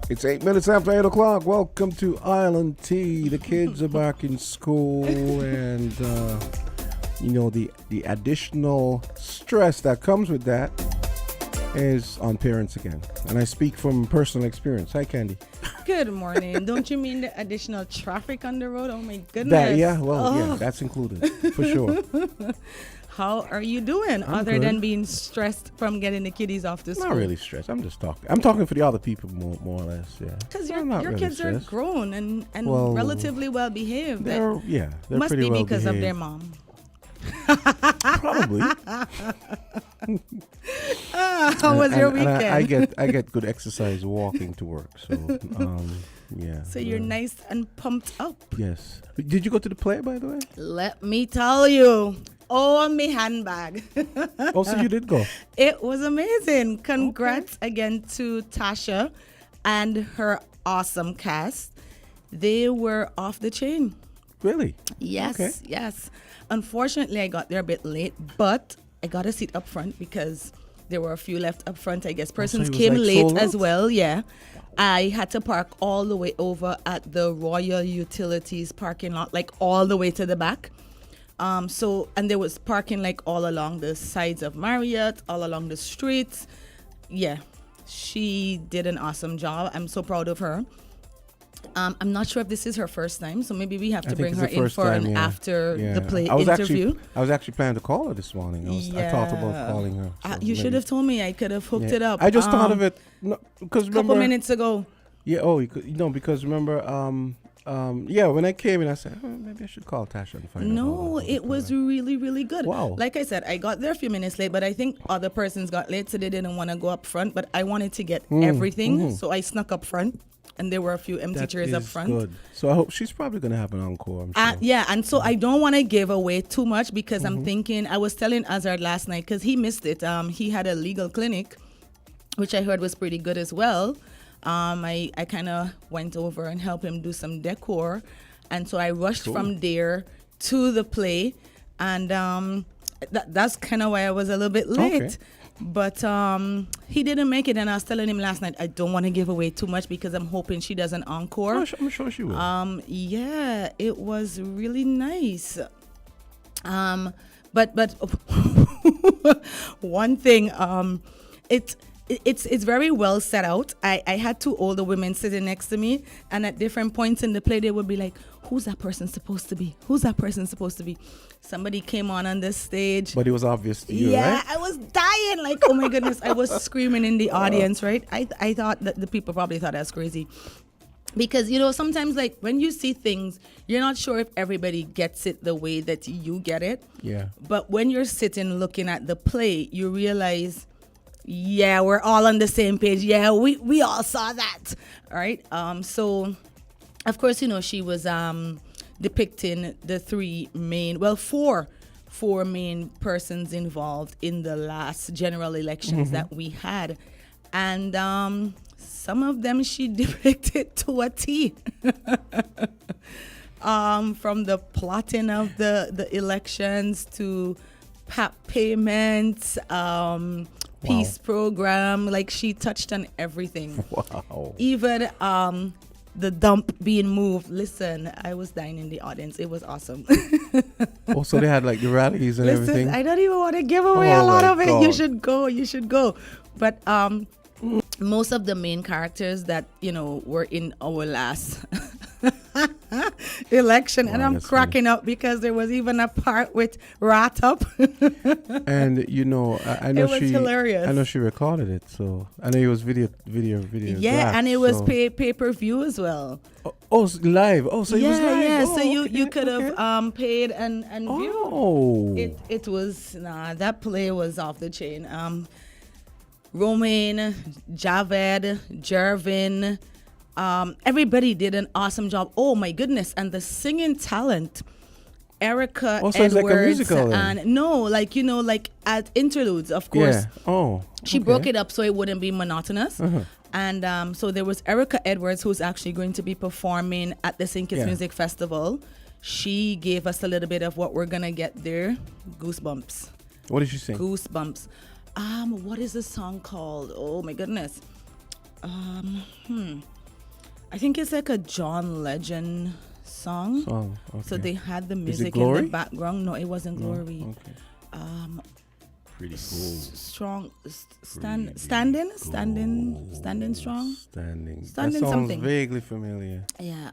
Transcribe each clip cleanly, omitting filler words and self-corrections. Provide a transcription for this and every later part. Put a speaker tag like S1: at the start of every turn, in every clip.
S1: It's 8 minutes after 8 o'clock. Welcome to Island Tea. The kids are back in school, and the additional stress that comes with that is on parents again. And I speak from personal experience. Hi, Candy.
S2: Good morning. Don't you mean the additional traffic on the road? Oh my goodness.
S1: Yeah, that's included for sure.
S2: How are you doing other
S1: good.
S2: than being stressed from getting the kiddies off to school?
S1: Not really stressed. I'm just talking. I'm talking for the other people more or less. Yeah.
S2: Because
S1: I'm
S2: your
S1: not really
S2: kids
S1: stressed.
S2: are grown and
S1: Well,
S2: relatively well behaved.
S1: They're
S2: Must
S1: pretty
S2: be
S1: well
S2: because of
S1: behaved.
S2: their mom.
S1: Probably.
S2: How was your weekend?
S1: I get good exercise walking to work. So yeah.
S2: So you're nice and pumped up.
S1: Yes. Did you go to the play, by the way?
S2: Let me tell you. Oh, my handbag.
S1: Oh, so you did go.
S2: It was amazing. Congrats again to Tasha and her awesome cast. They were off the chain.
S1: Really?
S2: Yes,
S1: Okay.
S2: yes. Unfortunately, I got there a bit late, but I got a seat up front because there were a few left up front. I guess persons
S1: it was
S2: came
S1: like
S2: late
S1: sold
S2: as
S1: out?
S2: well. Yeah. I had to park all the way over at the Royal Utilities parking lot, like all the way to the back. And there was parking like all along the sides of Marriott, all along the streets. Yeah, she did an awesome job. I'm so proud of her. I'm not sure if this is her first time, so maybe we have to bring her in for an after the play interview.
S1: I was actually planning to call her this morning. I thought about calling her. So
S2: You should have told me. I could have hooked it up.
S1: I just thought of it because
S2: a couple minutes ago.
S1: Yeah. Oh, because remember. When I came in, I said, maybe I should call Tasha and find out.
S2: No, it was really, really good.
S1: Wow.
S2: Like I said, I got there a few minutes late, but I think other persons got late, so they didn't want to go up front. But I wanted to get everything, so I snuck up front, and there were a few empty chairs up front.
S1: Good. So I hope she's probably going to have an encore, I'm sure.
S2: Yeah, and so I don't want to give away too much because I'm thinking, I was telling Azard last night, because he missed it. He had a legal clinic, which I heard was pretty good as well. I kind of went over and helped him do some decor, and so I rushed from there to the play, and that's kind of why I was a little bit late.
S1: Okay.
S2: But he didn't make it, and I was telling him last night I don't want to give away too much because I'm hoping she does an encore.
S1: Oh, I'm sure she will.
S2: Yeah, it was really nice. But one thing, It's very well set out. I had two older women sitting next to me, and at different points in the play, they would be like, who's that person supposed to be? Who's that person supposed to be? Somebody came on the stage.
S1: But it was obvious to you,
S2: yeah,
S1: right?
S2: I was dying. Like, oh my goodness. I was screaming in the audience, right? I thought that the people probably thought I was crazy. Because, sometimes like when you see things, you're not sure if everybody gets it the way that you get it.
S1: Yeah.
S2: But when you're sitting looking at the play, you realize, yeah, we're all on the same page. Yeah, we all saw that. All right. So, of course, she was depicting the four main persons involved in the last general elections that we had. And some of them she depicted to a T. From the plotting of the elections to payments, peace program, like she touched on everything.
S1: Wow.
S2: Even the dump being moved. Listen, I was dying in the audience. It was awesome.
S1: So they had like the rallies and everything.
S2: I don't even want to give away a lot of it.
S1: God.
S2: You should go. But most of the main characters that were in our last election, and I'm cracking up because there was even a part with Rat Up.
S1: And I know
S2: it was hilarious.
S1: I know she recorded it, so I know it was video.
S2: Yeah, and it was pay-per-view as well.
S1: Oh, live. Oh, so it was live.
S2: Yeah.
S1: Oh,
S2: so you could have paid and view.
S1: Oh.
S2: It was that play was off the chain. Romaine, Javed, Jervin, everybody did an awesome job. Oh my goodness. And the singing talent, Erica
S1: so
S2: Edwards,
S1: it's like a musical
S2: and no, like at interludes, of course.
S1: Yeah. Oh.
S2: She broke it up so it wouldn't be monotonous. And so there was Erica Edwards, who's actually going to be performing at the St. Kitts Music Festival. She gave us a little bit of what we're gonna get there. Goosebumps.
S1: What did she sing?
S2: Goosebumps. What is the song called? Oh my goodness. I think it's like a John Legend song.
S1: Okay.
S2: So they had the
S1: Is it
S2: music in
S1: Glory?
S2: the background. No, it wasn't
S1: No?
S2: Glory.
S1: Okay.
S3: Pretty cool.
S2: Strong, standing
S1: Standing
S2: strong.
S1: Standing.
S2: Standing
S1: That sounds
S2: something.
S1: vaguely familiar.
S2: Yeah,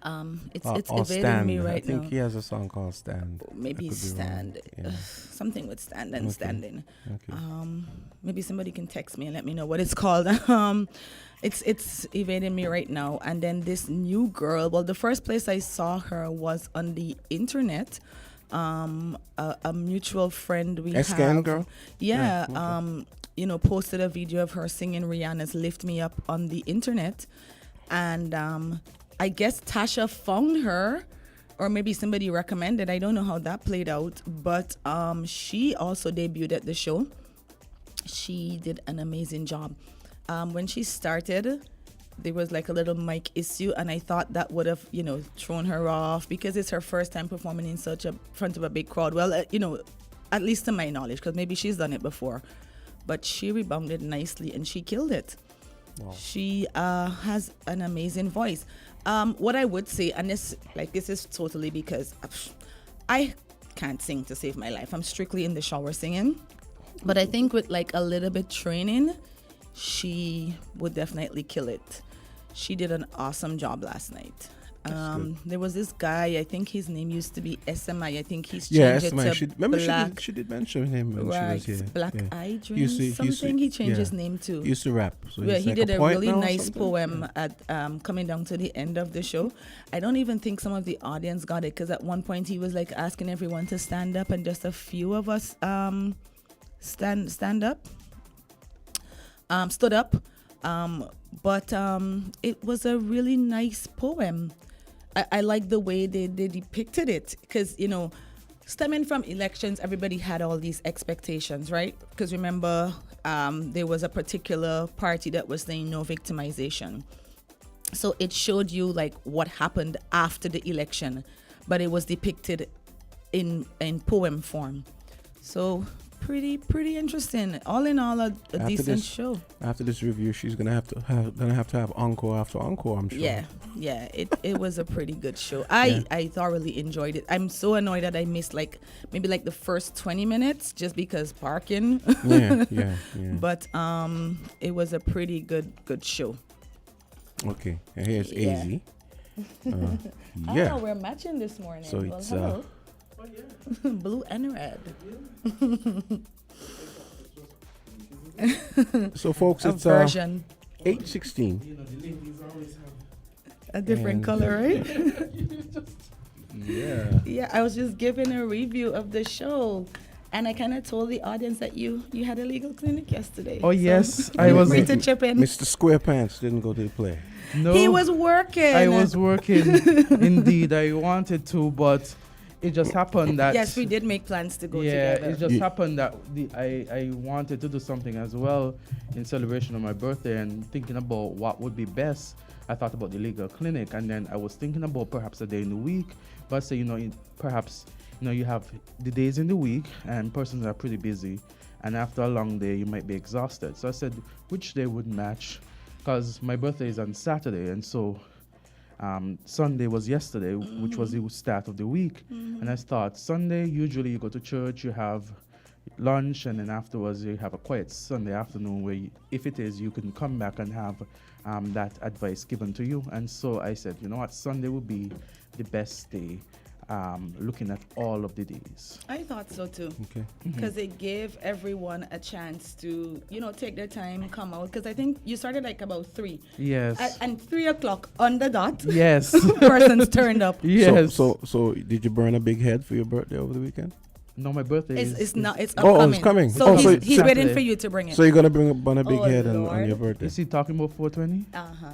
S2: it's
S1: Or
S2: evading
S1: Stand.
S2: me
S1: I
S2: right
S1: think
S2: now.
S1: he has a song called Stand.
S2: Maybe
S1: I could be wrong.
S2: stand.
S1: Yeah.
S2: Something with stand and
S1: Okay.
S2: standing.
S1: Okay.
S2: Maybe somebody can text me and let me know what it's called. It's evading me right now. And then this new girl. Well, the first place I saw her was on the internet. A mutual friend we
S1: S-Can
S2: have.
S1: girl?
S2: Yeah.
S1: Okay.
S2: Posted a video of her singing Rihanna's "Lift Me Up" on the internet, and I guess Tasha found her, or maybe somebody recommended. I don't know how that played out, but she also debuted at the show. She did an amazing job. When she started, there was like a little mic issue, and I thought that would have, thrown her off because it's her first time performing in front of a big crowd. Well, at least to my knowledge, because maybe she's done it before, but she rebounded nicely and she killed it.
S1: Wow.
S2: She has an amazing voice. What I would say, and this is totally because I can't sing to save my life. I'm strictly in the shower singing, but I think with like a little bit training, she would definitely kill it. She did an awesome job last night. There was this guy, I think his name used to be SMI. I think he's changed it to Black.
S1: She did mention him when
S2: Right,
S1: she was here.
S2: Black
S1: Yeah.
S2: Eye
S1: He used to-
S2: something. He changed his name to.
S1: He used to rap. So
S2: Yeah,
S1: he's
S2: he
S1: like
S2: did a
S1: poet
S2: really
S1: now or
S2: nice
S1: something?
S2: poem at coming down to the end of the show. I don't even think some of the audience got it because at one point he was like asking everyone to stand up, and just a few of us stood up. But it was a really nice poem. I like the way they depicted it because, stemming from elections, everybody had all these expectations, right? Because remember, there was a particular party that was saying no victimization. So it showed you like what happened after the election, but it was depicted in poem form. So pretty interesting. All in all, a decent show.
S1: After this review, she's gonna have to have encore after encore, I'm sure.
S2: Yeah. It was a pretty good show. I thoroughly enjoyed it. I'm so annoyed that I missed maybe the first 20 minutes just because parking.
S1: Yeah.
S2: But it was a pretty good show.
S1: Okay, and here's AZ.
S2: Yeah. Oh, we're matching this morning.
S1: So
S2: well,
S1: it's
S2: hello. Blue and red.
S1: So folks,
S2: A
S1: it's
S2: version.
S1: 8:16.
S2: A different color, right?
S1: Yeah.
S2: Yeah, I was just giving a review of the show, and I kind of told the audience that you had a legal clinic yesterday.
S3: Oh,
S2: So
S3: yes,
S2: feel
S3: I was-
S2: free to chip in.
S1: Mr. Squarepants didn't go to the play.
S3: No,
S2: He was working.
S3: I was working. Indeed, I wanted to, but it just happened that.
S2: Yes, we did make plans to go
S3: Yeah,
S2: together.
S3: it just happened that I wanted to do something as well in celebration of my birthday, and thinking about what would be best. I thought about the legal clinic, and then I was thinking about perhaps a day in the week. But say, perhaps you have the days in the week, and persons are pretty busy, and after a long day, you might be exhausted. So I said, which day would match? Because my birthday is on Saturday, and so Sunday was yesterday, which was the start of the week. And I thought, Sunday, usually you go to church, you have lunch, and then afterwards you have a quiet Sunday afternoon where, if it is, you can come back and have that advice given to you. And so I said, you know what, Sunday would be the best day, looking at all of the days.
S2: I thought so too.
S1: Okay.
S2: Because it gave everyone a chance to, take their time, come out. Because I think you started about 3.
S3: Yes.
S2: And 3 o'clock on the dot,
S3: Yes.
S2: persons turned up.
S3: Yes.
S1: So did you burn a big head for your birthday over the weekend?
S3: No, my birthday is.
S2: It's not. It's
S1: Oh,
S2: upcoming.
S1: it's coming.
S2: So
S1: Oh,
S2: he's,
S1: so
S2: he's
S3: Saturday.
S2: waiting for you to bring it.
S1: So you're gonna burn a big
S2: Oh,
S1: head on
S2: Lord.
S1: your birthday?
S3: Is he talking about 420?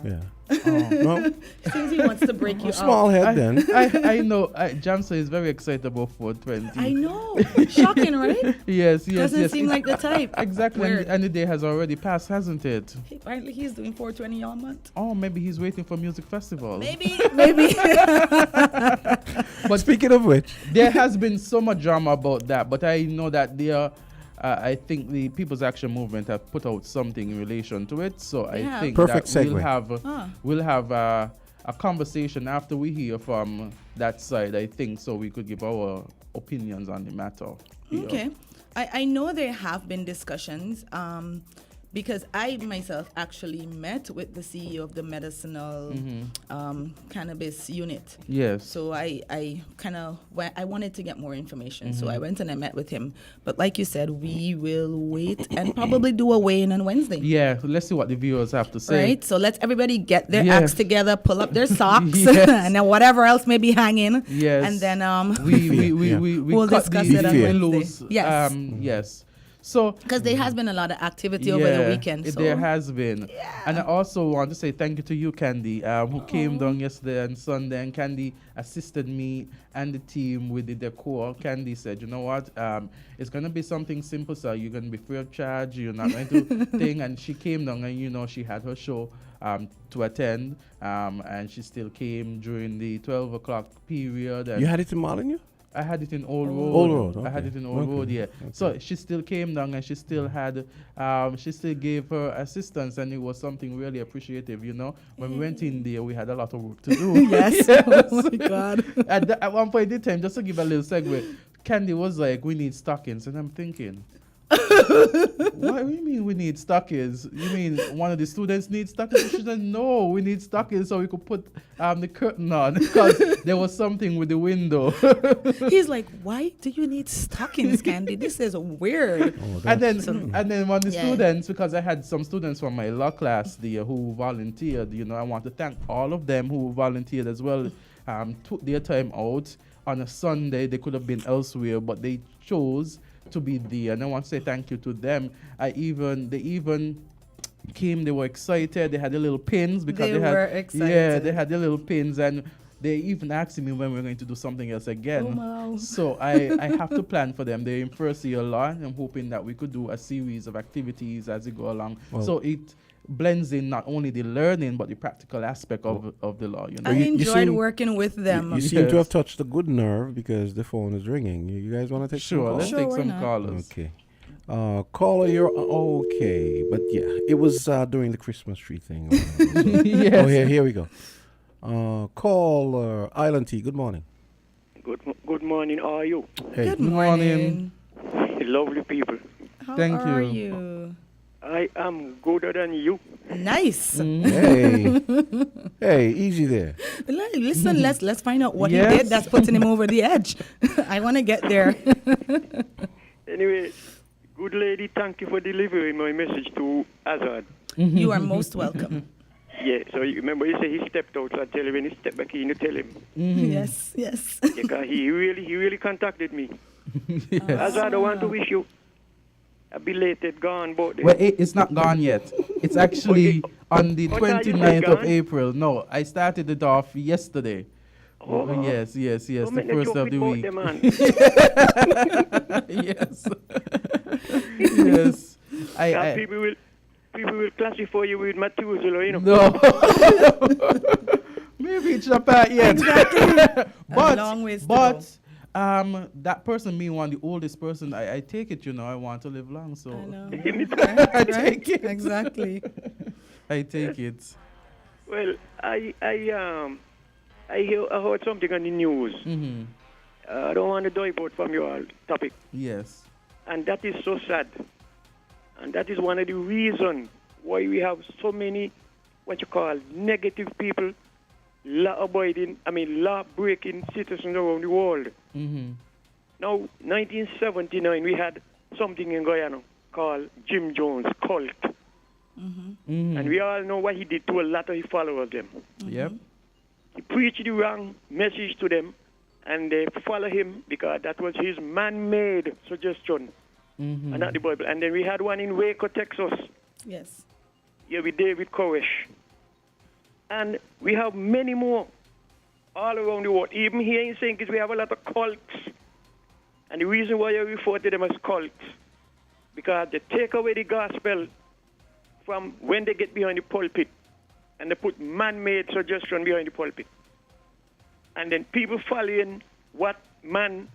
S1: Yeah.
S3: Oh.
S1: No,
S2: Since he wants to break you
S1: a small
S2: out.
S1: head then.
S3: I know. Jamsa is very excited about 420.
S2: I know. Shocking, right?
S3: Yes.
S2: Doesn't seem like the type.
S3: Exactly.
S2: Weird.
S3: And the day has already passed, hasn't it?
S2: Apparently he's doing 420 all month.
S3: Oh, maybe he's waiting for music festival.
S2: Maybe.
S1: But speaking of which,
S3: There has been so much drama about that, but I know that I think the People's Action Movement have put out something in relation to it. So
S2: Yeah.
S3: I think
S1: Perfect
S3: that
S1: segue.
S3: we'll have a conversation after we hear from that side, I think, so we could give our opinions on the matter. here.
S2: Okay. I know there have been discussions because I myself actually met with the CEO of the medicinal cannabis unit.
S3: Yes.
S2: So I kind of I wanted to get more information. So I went and I met with him. But like you said, we will wait and probably do a weigh-in on Wednesday.
S3: Yeah, let's see what the viewers have to say.
S2: Right? So let's everybody get their
S3: Yeah.
S2: acts together, pull up their socks,
S3: Yes.
S2: and then whatever else may be hanging.
S3: Yes.
S2: And then
S3: we
S2: we'll
S3: cut
S2: discuss
S3: the
S2: it on
S3: fear
S2: Wednesday.
S3: loose.
S2: Yes.
S3: Yes. So
S2: because there has been a lot of activity over the weekend. So.
S3: There has been.
S2: Yeah.
S3: And I also want to say thank you to you, Candy, who came down yesterday and Sunday. And Candy assisted me and the team with the decor. Candy said, you know what, it's going to be something simple, sir. You're going to be free of charge. You're not going to thing. And she came down and, you know, she had her show to attend. And she still came during the 12 o'clock period. And
S1: You had it in Molyneux?
S3: I had it in Old Road.
S1: Old Road,
S3: I had
S1: okay.
S3: it in Old
S1: Okay,
S3: Road, yeah.
S1: okay.
S3: So she still came down and she still had, she still gave her assistance, and it was something really appreciative, you know. When we went in there, we had a lot of work to do.
S2: Yes. Oh my God.
S3: At one point in time, just to give a little segue, Candy was like, we need stockings. And I'm thinking, what do you mean we need stockings? You mean one of the students needs stockings? She said, no, we need stockings so we could put the curtain on because there was something with the window.
S2: He's like, why do you need stockings, Candy? This is weird.
S3: And then one of the
S2: Yeah.
S3: students, because I had some students from my law class there who volunteered, you know, I want to thank all of them who volunteered as well, took their time out on a Sunday. They could have been elsewhere, but they chose to be there, and I want to say thank you to them. They even came. They were excited. They had the little pins because
S2: They
S3: had
S2: were excited.
S3: Yeah, they had the little pins, and they even asked me when we're going to do something else again.
S2: Oh, wow.
S3: So I have to plan for them. They're in first year law, and I'm hoping that we could do a series of activities as we go along.
S1: Well,
S3: so it blends in not only the learning but the practical aspect of the law. You know.
S2: I
S1: you
S2: enjoyed
S1: seem-
S2: working with them.
S1: You seem to
S3: Yes.
S1: have touched a good nerve because the phone is ringing. You guys want to take some
S3: Sure,
S1: calls?
S3: let's
S2: Sure,
S3: take
S2: why
S3: some
S2: not?
S3: callers.
S1: Okay. Caller, you're okay. But yeah, it was during the Christmas tree thing.
S3: Yes.
S1: Oh, here we go. Caller Island T, good morning.
S4: Good morning. How are you?
S1: Hey.
S2: Good
S3: morning.
S2: morning.
S4: Lovely people.
S2: How
S3: Thank
S2: are
S3: you.
S2: you?
S4: I am gooder than you.
S2: Nice.
S1: Hey. Hey, easy there.
S2: Listen, let's find out what he
S3: Yes.
S2: did that's putting him over the edge. I want to get there.
S4: Anyway, good lady, thank you for delivering my message to Azard.
S2: You are most welcome.
S4: Yeah, so you remember you say he stepped out, so I tell you when he stepped back in, you tell him.
S2: Yes, yes.
S4: Because he really contacted me. Azard, I want to wish you a belated gone birthday.
S3: Well, it's not gone yet. It's actually on the
S4: Oh, now you say
S3: 29th of
S4: gone?
S3: April. No, I started it off yesterday.
S4: Oh.
S3: Yes, the
S4: Don't make no
S3: first
S4: joke
S3: of the
S4: with
S3: week.
S4: birthday, man.
S3: Yes. Yes.
S4: Because people will classify you with Methuselah, you know.
S3: No. Maybe it's not part yet.
S2: A long ways to go.
S3: That person being one, the oldest person, I take it, you know, I want to live long, so
S2: I know.
S3: I take it.
S2: Exactly.
S3: I take it.
S4: Well, I heard something on the news.
S3: Mm-hmm.
S4: I don't want to divert from your topic.
S3: Yes.
S4: And that is so sad. And that is one of the reasons why we have so many, what you call, negative people, law-breaking citizens around the world.
S3: Mm-hmm.
S4: Now, 1979, we had something in Guyana called Jim Jones cult.
S3: Mm-hmm.
S4: And we all know what he did to a lot of his followers them.
S3: Yep.
S4: He preached the wrong message to them, and they follow him because that was his man-made suggestion,
S3: Mm-hmm.
S4: and not the Bible. And then we had one in Waco, Texas,
S2: Yes.
S4: here with David Koresh. And we have many more all around the world. Even here in St. Kitts, we have a lot of cults. And the reason why I refer to them as cults, because they take away the gospel from when they get behind the pulpit, and they put man-made suggestion behind the pulpit. And then people following what man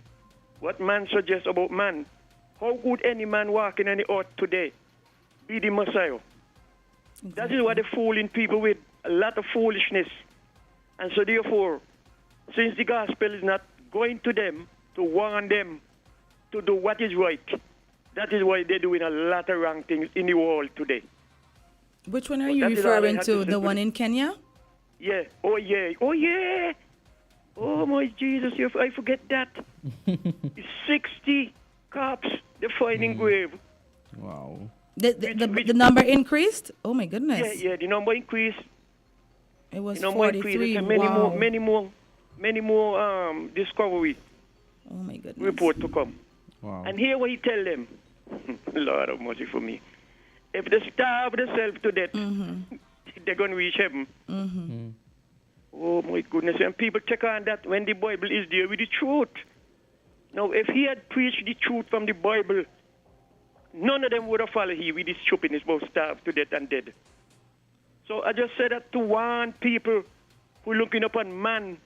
S4: suggests about man. How could any man walking on the earth today be the Messiah? That is what they're fooling people with, a lot of foolishness. And so therefore, since the gospel is not going to them to warn them to do what is right, that is why they're doing a lot of wrong things in the world today.
S2: Which one are
S4: But
S2: you
S4: that is all I
S2: referring
S4: had
S2: to?
S4: to say
S2: The
S4: to
S2: one
S4: the-
S2: in Kenya?
S4: Yeah. Oh, yeah. Oh, yeah. Oh, my Jesus. I forget that. 60 cops, they're finding grave.
S3: Wow.
S2: The number increased? Oh my goodness.
S4: Yeah, the number increased.
S2: It was
S4: The number increased.
S2: 43.
S4: And
S2: Wow.
S4: many more discovery
S2: Oh my goodness.
S4: report to come.
S3: Wow.
S4: And here what he tell them, Lord have mercy for me. If they starve themselves to death, they're going to reach heaven. Oh my goodness. And people check on that when the Bible is there with the truth. Now, if he had preached the truth from the Bible, none of them would have followed him with this stupidness about starved to death and dead. So I just said that to warn people who are looking upon man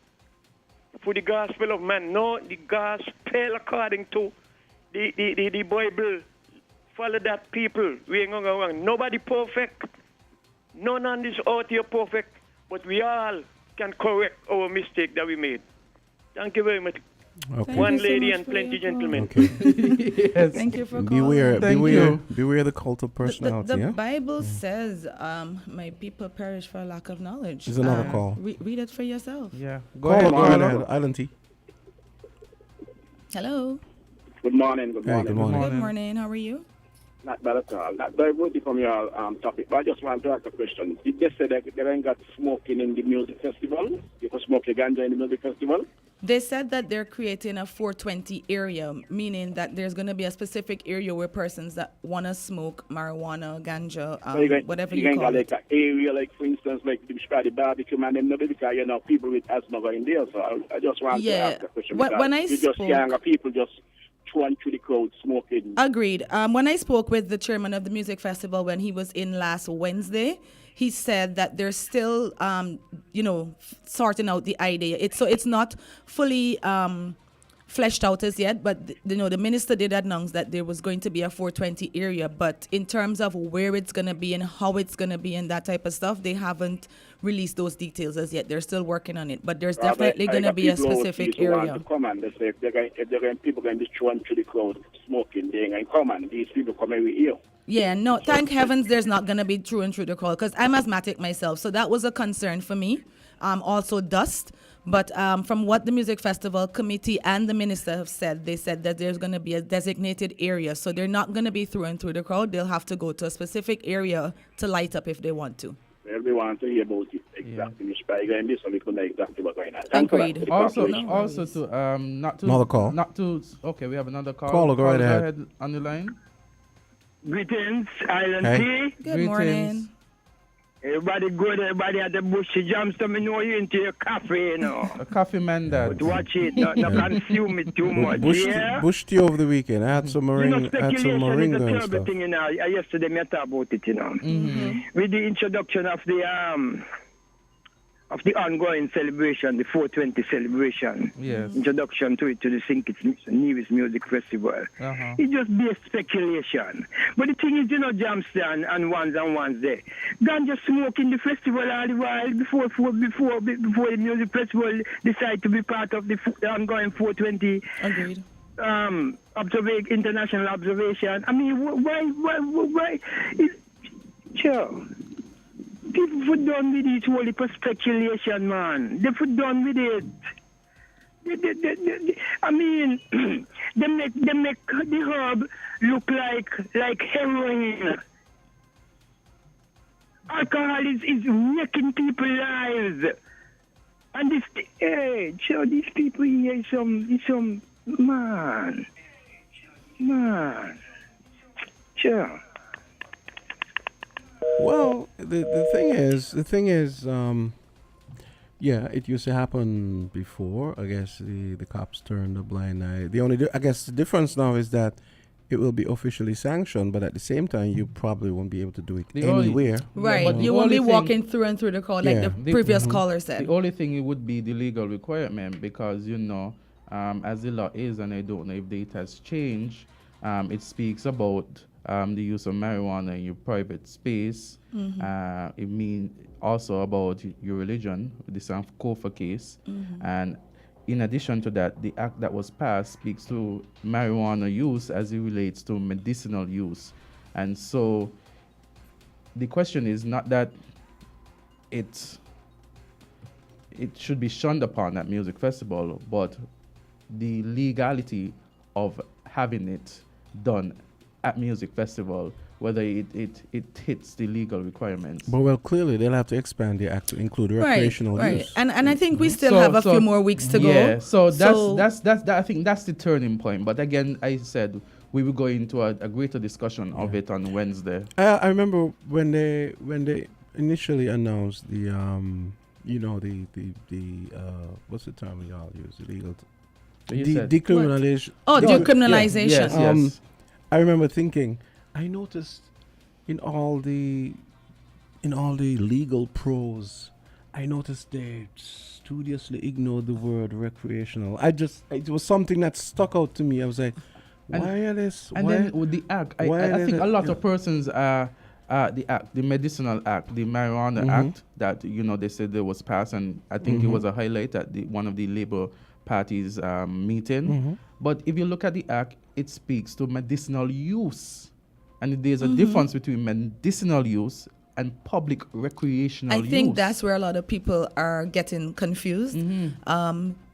S4: for the gospel of man. No, the gospel according to the Bible. Follow that, people. We ain't going wrong. Nobody perfect. None on this earth here perfect. But we all can correct our mistake that we made. Thank you very much.
S1: Okay.
S4: One
S2: you so
S4: lady
S2: much
S4: and
S2: for
S4: plenty
S2: your call.
S4: gentlemen.
S1: Okay.
S3: Yes.
S2: Thank you for calling.
S1: Beware,
S3: Thank
S1: beware,
S3: you.
S1: beware the cult of personality.
S2: The
S1: yeah?
S2: Bible says, my people perish for lack of knowledge.
S1: There's another call.
S2: Read it for yourself.
S3: Yeah. Go
S1: Call
S3: ahead.
S1: go right
S3: caller.
S1: ahead, Island T.
S2: Hello.
S5: Good morning. Good
S1: Hey,
S5: morning.
S1: good morning.
S2: Good morning. How are you?
S5: Not bad at all. Not very good from your topic, but I just want to ask a question. Did they say that they ain't got smoking in the music festival? You can smoke a ganja in the music festival?
S2: They said that they're creating a 420 area, meaning that there's going to be a specific area where persons that want to smoke marijuana, ganja, whatever you
S5: can
S2: call
S5: got
S2: it.
S5: like an area, like for instance, like the barbecue man, them because people with asthma going there. So I just want to
S2: Yeah.
S5: ask a question.
S2: When
S5: because
S2: I
S5: you just
S2: spoke-
S5: can't have people just throwing through the crowd smoking.
S2: Agreed. When I spoke with the chairman of the music festival when he was in last Wednesday, he said that they're still, sorting out the idea. It's not fully fleshed out as yet, but the minister did announce that there was going to be a 420 area. But in terms of where it's going to be and how it's going to be and that type of stuff, they haven't released those details as yet. They're still working on it, but there's definitely going to be a specific area.
S5: Come and they say if they're going, people going to be thrown through the crowd smoking, they're going to come and these people come every year.
S2: Yeah, no, thank heavens there's not going to be through and through the crowd because I'm asthmatic myself. So that was a concern for me. Also dust. But from what the music festival committee and the minister have said, they said that there's going to be a designated area. So they're not going to be through and through the crowd. They'll have to go to a specific area to light up if they want to.
S5: Everyone to hear about it exactly. Which by going this, so we can know exactly what's going on. Thanks for that.
S2: Agreed.
S3: Also,
S2: No
S3: also
S2: worries.
S3: to not to
S1: Another call.
S3: Not to. Okay, we have another call.
S1: Caller, go right ahead.
S3: on the line.
S6: Greetings, Island
S1: Hey.
S6: Tea.
S2: Good
S3: Greetings.
S2: morning.
S6: Everybody good, everybody at the bushy jumps to me know you into your coffee,
S3: A coffee man that.
S6: But watch it, not consume it too much, yeah?
S1: Bush tea over the weekend. I had some
S6: You know,
S1: moringa, had some
S6: speculation is a
S1: moringa and
S6: terrible
S1: stuff.
S6: thing, yesterday me talk about it, With the introduction of the ongoing celebration, the 420 celebration,
S3: Yes.
S6: introduction to it, to the Sinkit's newest music festival.
S3: Uh-huh.
S6: It just be a speculation. But the thing is, Jamster and ones there. Ganja smoke in the festival all the while before the music festival decide to be part of the ongoing 420
S2: Agreed.
S6: international observation. I mean, why? Sure. People put done with it whole heap of speculation, man. They put done with it. I mean, they make the herb look like heroin. Alcohol is wrecking people's lives. And these people here is some man. Sure.
S1: Well, the thing is, yeah, it used to happen before. I guess the cops turned a blind eye. I guess the difference now is that it will be officially sanctioned, but at the same time, you probably won't be able to do it anywhere.
S2: Right.
S3: but the
S2: You won't be
S3: only thing-
S2: walking through and through the crowd like
S1: Yeah.
S2: the previous caller said.
S3: The only thing it would be the legal requirement because as the law is, and I don't know if the it has changed. It speaks about the use of marijuana in your private space. It means also about your religion, the Sankofa case. And in addition to that, the act that was passed speaks to marijuana use as it relates to medicinal use. And so the question is not that it should be shunned upon at music festival, but the legality of having it done at music festival, whether it hits the legal requirements.
S1: But well, clearly they'll have to expand the act to include recreational use.
S2: And I think we still have a few more weeks to go.
S3: Yeah, so that's I think that's the turning point. But again, I said we will go into a greater discussion of it on Wednesday.
S1: I remember when they initially announced the what's the term we all use? Illegal decriminalization.
S2: Decriminalization.
S3: Yes.
S1: I remember thinking, I noticed in all the legal prose, I noticed they studiously ignored the word recreational. It was something that stuck out to me. I was like, why are this?
S3: And then with the act, I think a lot of persons the medicinal act, the marijuana act that they said there was passed, and I think it was a highlight at one of the Labour Party's meeting. But if you look at the act, it speaks to medicinal use, and there's a difference between medicinal use and public recreational use.
S2: I think that's where a lot of people are getting confused,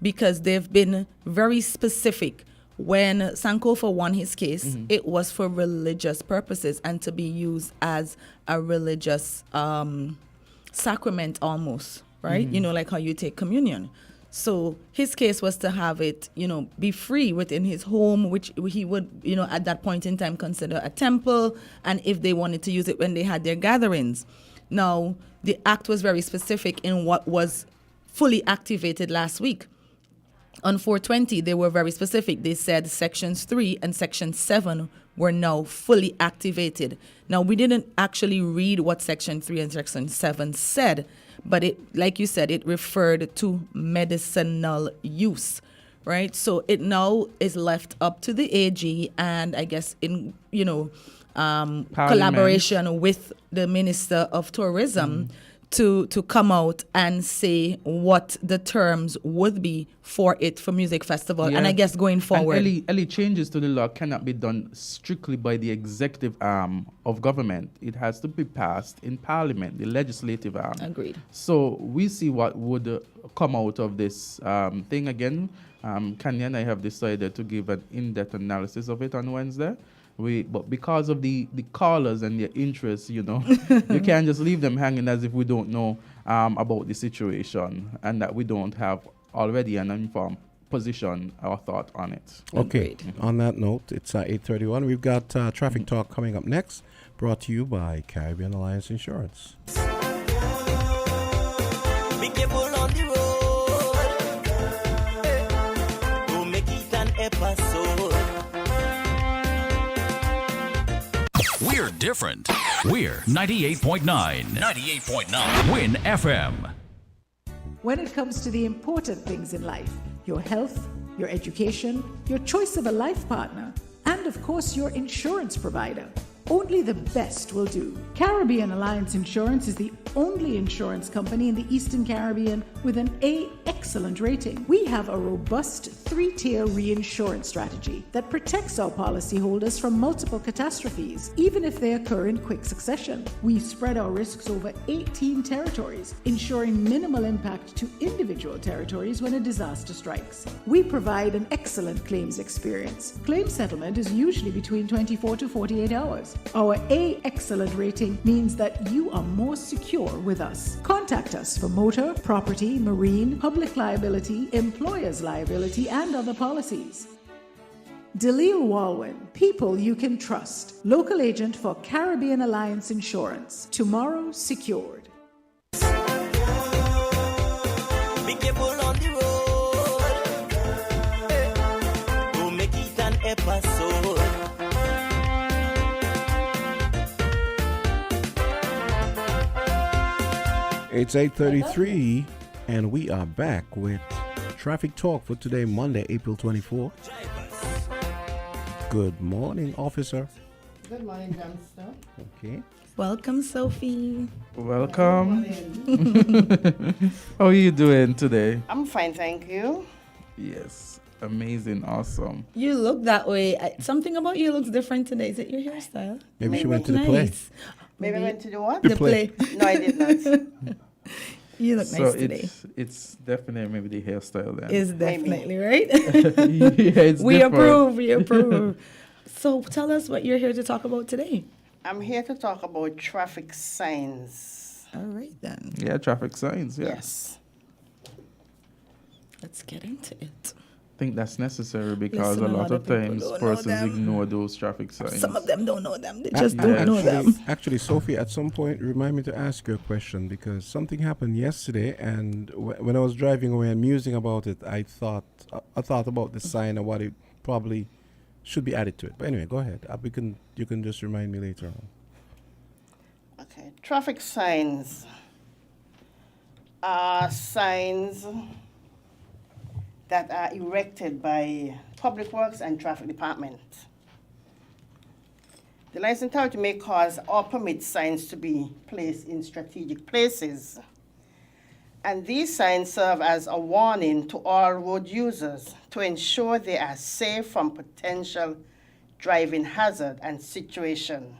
S2: because they've been very specific. When Sankofa won his case, it was for religious purposes and to be used as a religious sacrament almost, right? Like how you take communion. So his case was to have it, be free within his home, which he would, at that point in time consider a temple, and if they wanted to use it when they had their gatherings. Now, the act was very specific in what was fully activated last week. On 420, they were very specific. They said Sections 3 and Section 7 were now fully activated. Now, we didn't actually read what Section 3 and Section 7 said, but it, like you said, it referred to medicinal use, right? So it now is left up to the AG, and I guess in, collaboration with the Minister of Tourism, to come out and say what the terms would be for music festival, and I guess going forward.
S3: And any changes to the law cannot be done strictly by the executive arm of government. It has to be passed in Parliament, the legislative arm.
S2: Agreed.
S3: So we see what would come out of this thing again. Kanye and I have decided to give an in-depth analysis of it on Wednesday. But because of the callers and their interests, you can't just leave them hanging as if we don't know about the situation and that we don't have already an informed position or thought on it.
S1: Okay. On that note, it's 8:31. We've got Traffic Talk coming up next, brought to you by Caribbean Alliance Insurance.
S7: Be careful on the road. Don't make it an episode.
S8: We're different. We're 98.9. 98.9. Win FM.
S9: When it comes to the important things in life, your health, your education, your choice of a life partner, and of course your insurance provider, only the best will do. Caribbean Alliance Insurance is the only insurance company in the Eastern Caribbean with an A excellent rating. We have a robust 3-tier reinsurance strategy that protects our policyholders from multiple catastrophes, even if they occur in quick succession. We spread our risks over 18 territories, ensuring minimal impact to individual territories when a disaster strikes. We provide an excellent claims experience. Claim settlement is usually between 24 to 48 hours. Our A excellent rating means that you are more secure with us. Contact us for motor, property, marine, public liability, employer's liability, and other policies. Delisle Walwyn, people you can trust. Local agent for Caribbean Alliance Insurance. Tomorrow secured.
S7: Be careful on the road. Don't make it an episode.
S1: It's 8:33, and we are back with Traffic Talk for today, Monday, April 24th. Good morning, officer.
S10: Good morning, Johnston.
S1: Okay.
S2: Welcome, Sophie.
S3: Welcome. How are you doing today?
S10: I'm fine, thank you.
S3: Yes, amazing, awesome.
S2: You look that way. Something about you looks different today. Is it your hairstyle?
S1: Maybe she went to the play.
S2: Nice.
S10: Maybe I went to do what?
S1: The
S2: The
S1: play.
S2: play.
S10: No, I did not.
S2: You look
S3: So
S2: nice today.
S3: it's definitely maybe the hairstyle then.
S2: Is definitely right.
S3: Yeah, it's
S2: We
S3: different.
S2: approve. We approve. So tell us what you're here to talk about today.
S10: I'm here to talk about traffic signs.
S2: All right then.
S3: Yeah, traffic signs. Yeah.
S10: Yes.
S2: Let's get into it.
S3: I think that's necessary because
S2: Listen,
S3: a lot of
S2: people
S3: times
S2: don't know
S3: persons
S2: them.
S3: ignore those traffic signs.
S2: Some of them don't know them. They
S1: Ac-
S2: just don't know
S1: actually,
S2: them.
S1: actually, Sophie, at some point, remind me to ask you a question because something happened yesterday, and when I was driving away and musing about it, I thought about the sign and what it probably should be added to it. But anyway, go ahead. You can just remind me later on.
S10: Okay. Traffic signs are signs that are erected by Public Works and Traffic Department. The licensed authority may cause or permit signs to be placed in strategic places. And these signs serve as a warning to all road users to ensure they are safe from potential driving hazard and situation.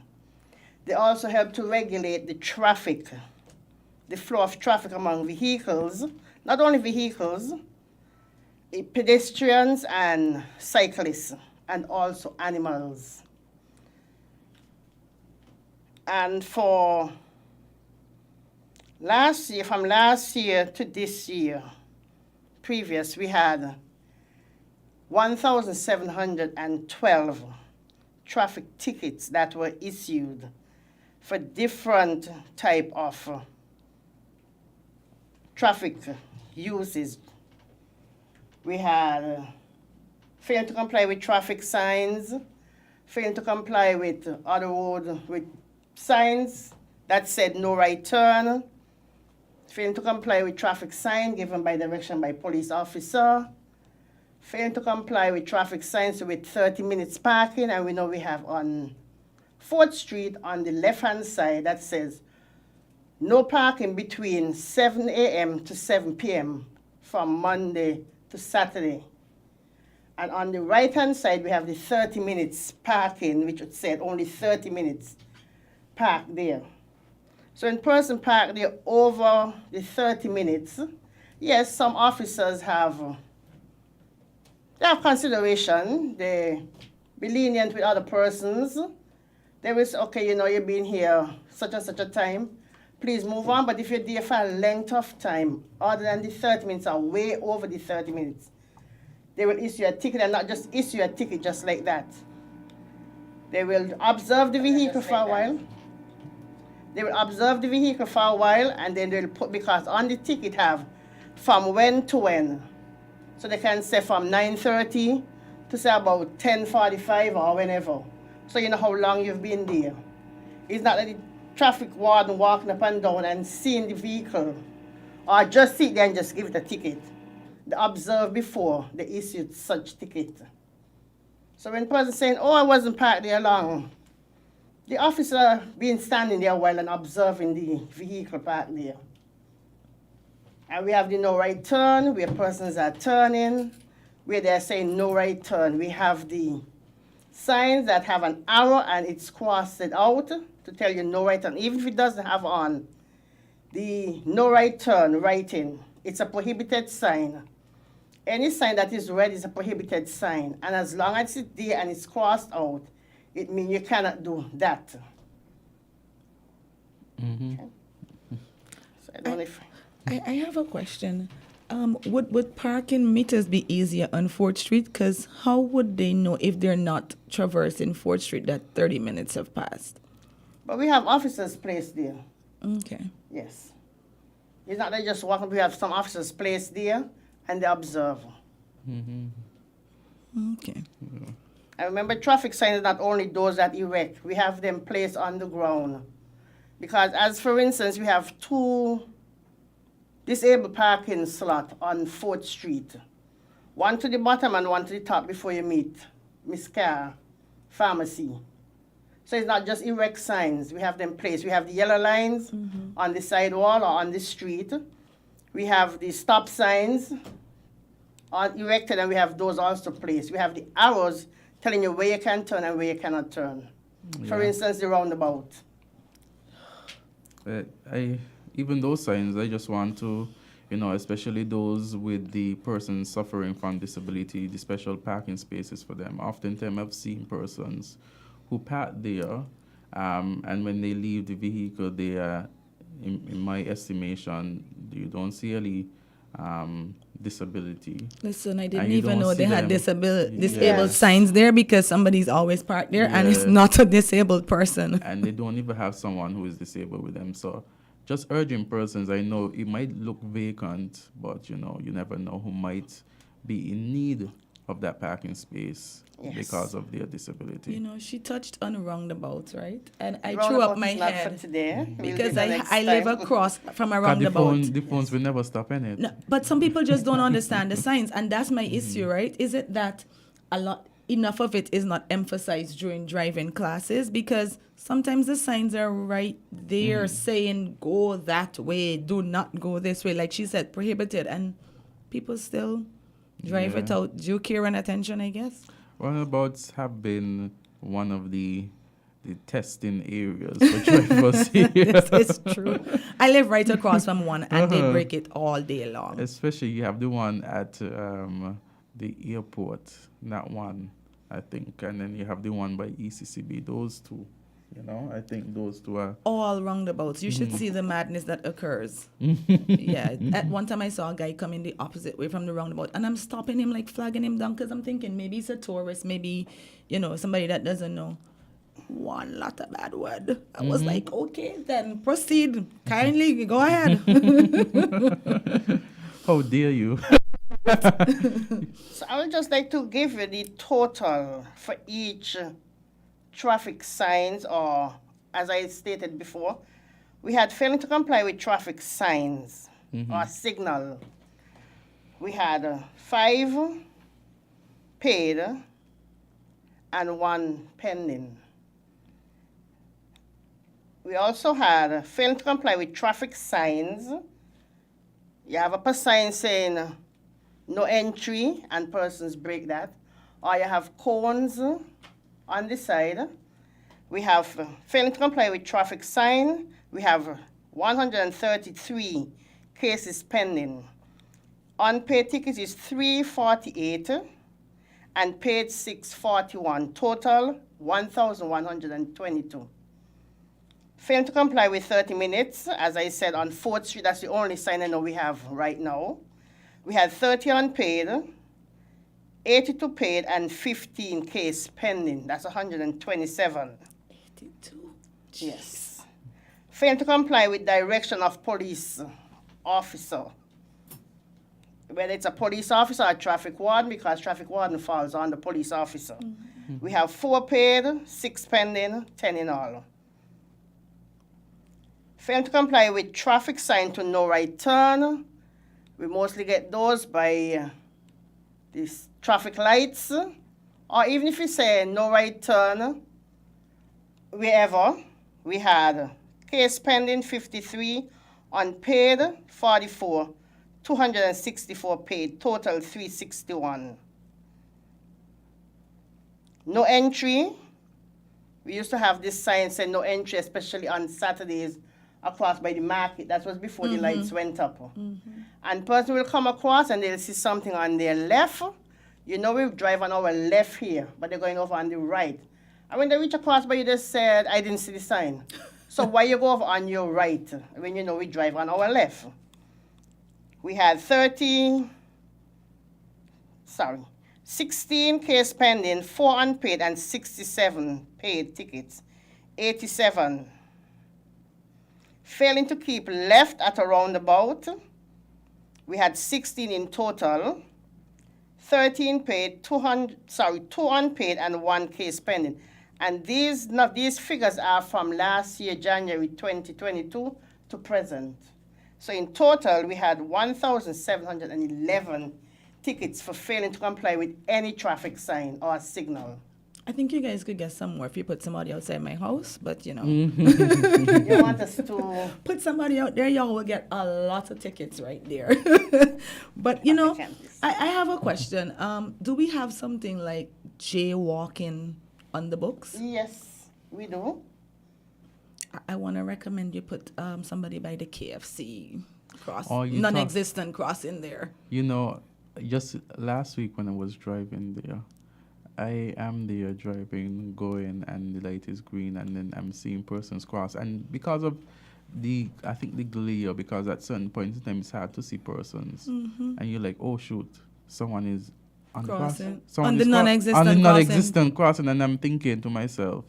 S10: They also help to regulate the traffic, the flow of traffic among vehicles, not only vehicles, pedestrians and cyclists, and also animals. And for last year, from last year to this year, previous, we had 1,712 traffic tickets that were issued for different type of traffic uses. We had failing to comply with traffic signs, failing to comply with other road with signs that said no right turn, failing to comply with traffic sign given by direction by police officer, failing to comply with traffic signs with 30 minutes parking, and we know we have on 4th Street on the left-hand side that says no parking between 7 a.m. to 7 p.m. from Monday to Saturday. And on the right-hand side, we have the 30 minutes parking, which would say only 30 minutes park there. So when person park there over the 30 minutes, yes, some officers have consideration. They be lenient with other persons. They will say, okay, you know, you've been here such and such a time. Please move on. But if you're there for a length of time, other than the 30 minutes or way over the 30 minutes, they will issue a ticket, and not just issue a ticket just like that. They will observe the vehicle for a while. They will observe the vehicle for a while, and then they'll put, because on the ticket have from when to when. So they can say from 9:30 to say about 10:45 or whenever. So you know how long you've been there. It's not that the traffic warden walking up and down and seeing the vehicle, or just sit there and just give it a ticket. They observe before they issued such ticket. So when the person saying, oh, I wasn't parked there long, the officer been standing there a while and observing the vehicle parked there. And we have the no right turn, where persons are turning, where they're saying no right turn. We have the signs that have an arrow and it's crossed out to tell you no right turn. Even if it doesn't have on the no right turn writing, it's a prohibited sign. Any sign that is red is a prohibited sign. And as long as it's there and it's crossed out, it means you cannot do that.
S3: Mm-hmm.
S10: Okay. So I don't know if...
S2: I have a question. Would parking meters be easier on 4th Street? Because how would they know if they're not traversing 4th Street that 30 minutes have passed?
S10: But we have officers placed there.
S2: Okay.
S10: Yes. It's not that just walking. We have some officers placed there and they observe.
S3: Mm-hmm.
S2: Okay.
S3: Yeah.
S10: I remember traffic signs, not only those that erect, we have them placed on the ground. Because as for instance, we have 2 disabled parking slots on 4th Street. One to the bottom and one to the top before you meet Miss Carr Pharmacy. So it's not just erect signs. We have them placed. We have the yellow lines on the sidewall or on the street. We have the stop signs erected, and we have those also placed. We have the arrows telling you where you can turn and where you cannot turn. For instance, the roundabout.
S3: Even those signs, I just want to, especially those with the persons suffering from disability, the special parking spaces for them. Oftentimes I've seen persons who park there, and when they leave the vehicle, they are, in my estimation, you don't see any disability.
S2: Listen, I
S3: And
S2: didn't
S3: you
S2: even
S3: don't
S2: know they
S3: see
S2: had
S3: them.
S2: disabled signs there, because somebody's always parked there and it's not a disabled person.
S3: And they don't even have someone who is disabled with them. So just urging persons, I know it might look vacant, but you never know who might be in need of that parking space because of their disability.
S2: She touched on roundabouts, right? And I
S10: Roundabout
S2: threw up my
S10: is not
S2: head
S10: for today. We'll
S2: because
S10: do the next
S2: I live
S10: time.
S2: across from a
S3: 'Cause
S2: roundabout.
S3: the phones will never stop in it.
S2: No, but some people just don't understand the signs, and that's my issue, right? Is it that enough of it is not emphasized during driving classes? Because sometimes the signs are right there saying go that way, do not go this way, like she said, prohibited, and people still drive without due care and attention, I guess.
S3: Roundabouts have been one of the testing areas for drivers here.
S2: This is true. I live right across from one, and they break it all day long.
S3: Especially you have the one at the airport, that one, I think, and then you have the one by ECCB. Those two, I think those two are
S2: all roundabouts. You should see the madness that occurs. Yeah. At one time I saw a guy coming the opposite way from the roundabout, and I'm stopping him, like flagging him down, because I'm thinking maybe he's a tourist, maybe, somebody that doesn't know. One lot of bad word. I was like, okay, then proceed. Kindly go ahead.
S3: How dare you?
S10: So I would just like to give you the total for each traffic signs, or as I stated before, we had failing to comply with traffic signs or signal. We had 5 paid and 1 pending. We also had failing to comply with traffic signs. You have a sign saying no entry and persons break that. Or you have cones on the side. We have failing to comply with traffic sign. We have 133 cases pending. Unpaid tickets is 348 and paid 641. Total 1,122. Failing to comply with 30 minutes, as I said, on 4th Street, that's the only sign I know we have right now. We had 30 unpaid, 82 paid, and 15 case pending. That's 127.
S2: 82.
S10: Yes. Failing to comply with direction of police officer. Whether it's a police officer or a traffic warden, because traffic warden falls on the police officer. We have 4 paid, 6 pending, 10 in all. Failing to comply with traffic sign to no right turn. We mostly get those by these traffic lights, or even if you say no right turn, wherever. We had case pending 53, unpaid 44, 264 paid, total 361. No entry. We used to have this sign saying no entry, especially on Saturdays across by the market. That was before the lights went up. And person will come across and they'll see something on their left. We drive on our left here, but they're going over on the right. And when they reach across by you, they said, I didn't see the sign. So why you go over on your right when we drive on our left? We had 16 case pending, 4 unpaid, and 67 paid tickets, 87. Failing to keep left at a roundabout, we had 16 in total, 13 paid, 2 unpaid, and 1 case pending. And these figures are from last year, January 2022 to present. So in total, we had 1,711 tickets for failing to comply with any traffic sign or signal.
S2: I think you guys could get some more if you put somebody outside my house, but you know.
S10: You want us to
S2: Put somebody out there, y'all will get a lot of tickets right there. But you know, I have a question. Do we have something like jaywalking on the books?
S10: Yes, we do.
S2: I want to recommend you put somebody by the KFC cross,
S3: Oh, you
S2: non-existent crossing there.
S3: You know, just last week when I was driving there, I am there driving, going, and the light is green, and then I'm seeing persons cross. And because of I think the glare, because at certain points in time it's hard to see persons. And you're like, oh shoot, someone is on
S2: Crossing.
S3: the cross.
S2: On the non-existent
S3: on the
S2: crossing.
S3: non-existent crossing. And I'm thinking to myself,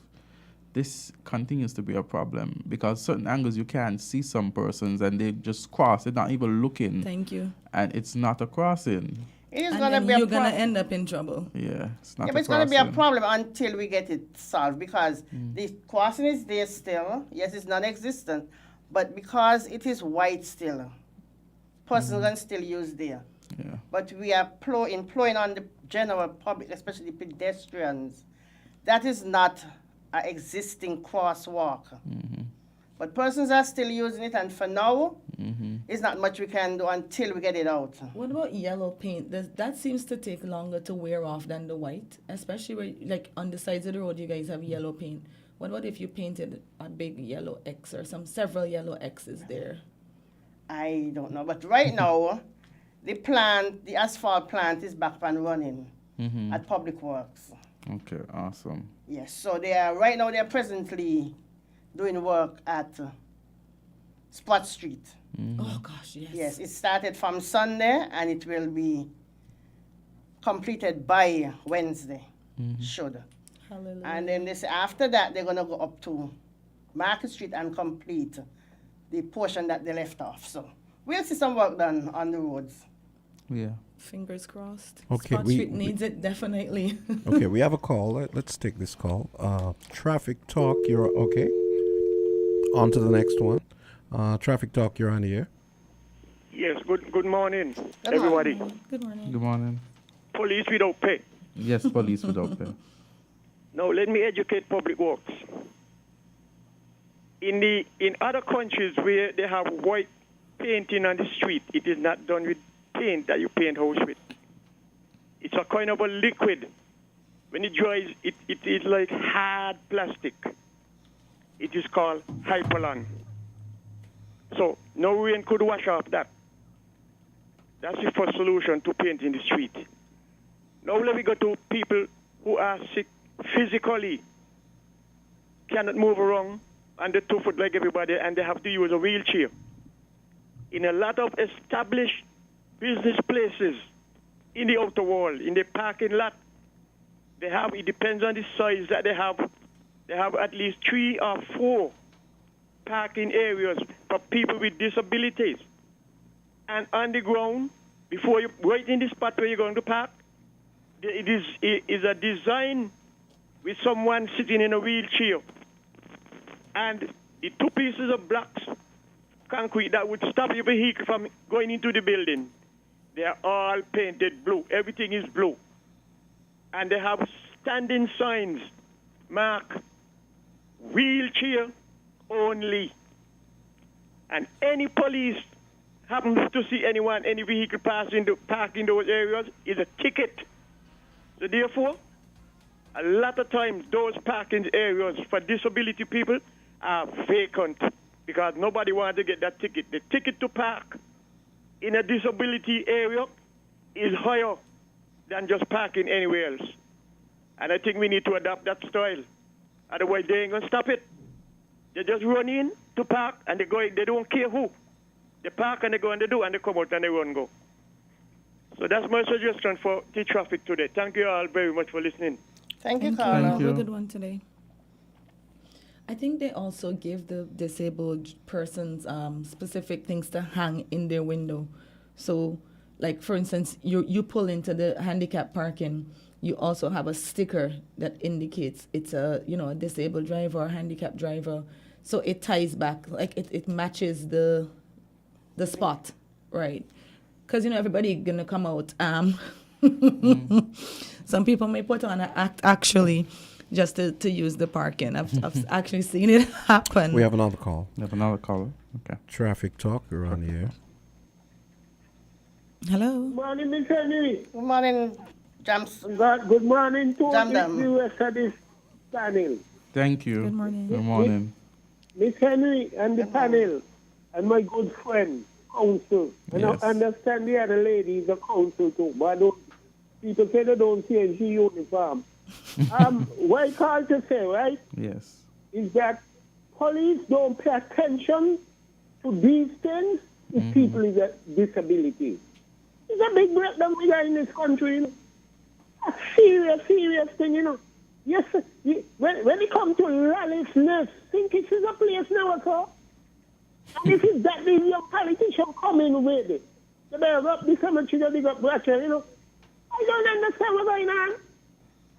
S3: this continues to be a problem, because certain angles you can't see some persons and they just cross. They're not even looking.
S2: Thank you.
S3: And it's not a crossing.
S10: It is
S2: And
S10: going to
S2: then
S10: be a
S2: you're
S10: problem.
S2: going to end up in trouble.
S3: Yeah, it's not
S10: Yeah,
S3: a
S10: but it's going to be a
S3: crossing.
S10: problem until we get it solved, because the crossing is there still. Yes, it's non-existent, but because it is white still, persons can still use there.
S3: Yeah.
S10: But we are employing on the general public, especially pedestrians. That is not an existing crosswalk. But persons are still using it, and for now, it's not much we can do until we get it out.
S2: What about yellow paint? That seems to take longer to wear off than the white, especially where, like, on the sides of the road, you guys have yellow paint. What about if you painted a big yellow X or several yellow X's there?
S10: I don't know, but right now, the asphalt plant is back up and running at Public Works.
S3: Okay, awesome.
S10: Yes, so right now they're presently doing work at Spot Street.
S2: Oh gosh, yes.
S10: Yes, it started from Sunday and it will be completed by Wednesday. Should.
S2: Hallelujah.
S10: And then after that, they're going to go up to Market Street and complete the portion that they left off. So we'll see some work done on the roads.
S3: Yeah.
S2: Fingers crossed.
S1: Okay,
S2: Spot Street needs it, definitely.
S1: Okay, we have a call. Let's take this call. Traffic Talk, you're okay. On to the next one. Traffic Talk, you're on the air.
S4: Yes, good morning,
S10: Good
S4: everybody.
S10: morning.
S2: Good morning.
S3: Good morning.
S4: Police without pay.
S3: Yes, police without pay.
S4: Now, let me educate Public Works. In other countries where they have white painting on the street, it is not done with paint that you paint house with. It's a kind of a liquid. When it dries, it is like hard plastic. It is called Hypalon. So no rain could wash off that. That's the first solution to painting the street. Now let me go to people who are sick physically, cannot move around, and they're 2 foot like everybody, and they have to use a wheelchair. In a lot of established business places, in the outer wall, in the parking lot, it depends on the size that they have at least 3 or 4 parking areas for people with disabilities. And on the ground, right in the spot where you're going to park, it is a design with someone sitting in a wheelchair. And the 2 pieces of blocks, concrete, that would stop your vehicle from going into the building, they are all painted blue. Everything is blue. And they have standing signs marked wheelchair only. And any police happens to see any vehicle park in those areas, is a ticket. So therefore, a lot of times those parking areas for disability people are vacant because nobody wants to get that ticket. The ticket to park in a disability area is higher than just parking anywhere else. And I think we need to adopt that style. Otherwise, they ain't going to stop it. They just run in to park and they don't care who. They park and they go and they do and they come out and they run go. So that's my suggestion for the traffic today. Thank you all very much for listening.
S10: Thank you,
S2: Carla.
S10: Carla.
S3: Thank you.
S2: Have a good one today. I think they also give the disabled persons specific things to hang in their window. So, like, for instance, you pull into the handicap parking, you also have a sticker that indicates it's a disabled driver or handicapped driver. So it ties back, like it matches the spot, right? Because everybody gonna come out. Some people may put on an act actually, just to use the parking. I've actually seen it happen.
S1: We have another call.
S3: We have another caller. Okay.
S1: Traffic talk. You're on the air.
S2: Hello.
S11: Good morning, Miss Henry.
S10: Good morning, Jams.
S11: Good morning to
S10: Jam
S11: the
S10: them.
S11: rest of this panel.
S3: Thank you.
S2: Good morning.
S3: Good morning.
S11: Miss Henry and the panel and my good friend, counsel. And
S3: Yes.
S11: I understand the other lady is a counsel too, but people say they don't see in she uniform. What I call to say, right,
S3: Yes.
S11: is that police don't pay attention to these things if people with a disability. It's a big breakdown we got in this country, you know. A serious, serious thing, you know. Yes, when it comes to lawlessness, think this is a place now, sir. And if it's that these young politicians come in with it, they better up the cemetery, they big up Russia, you know. I don't understand what's going on.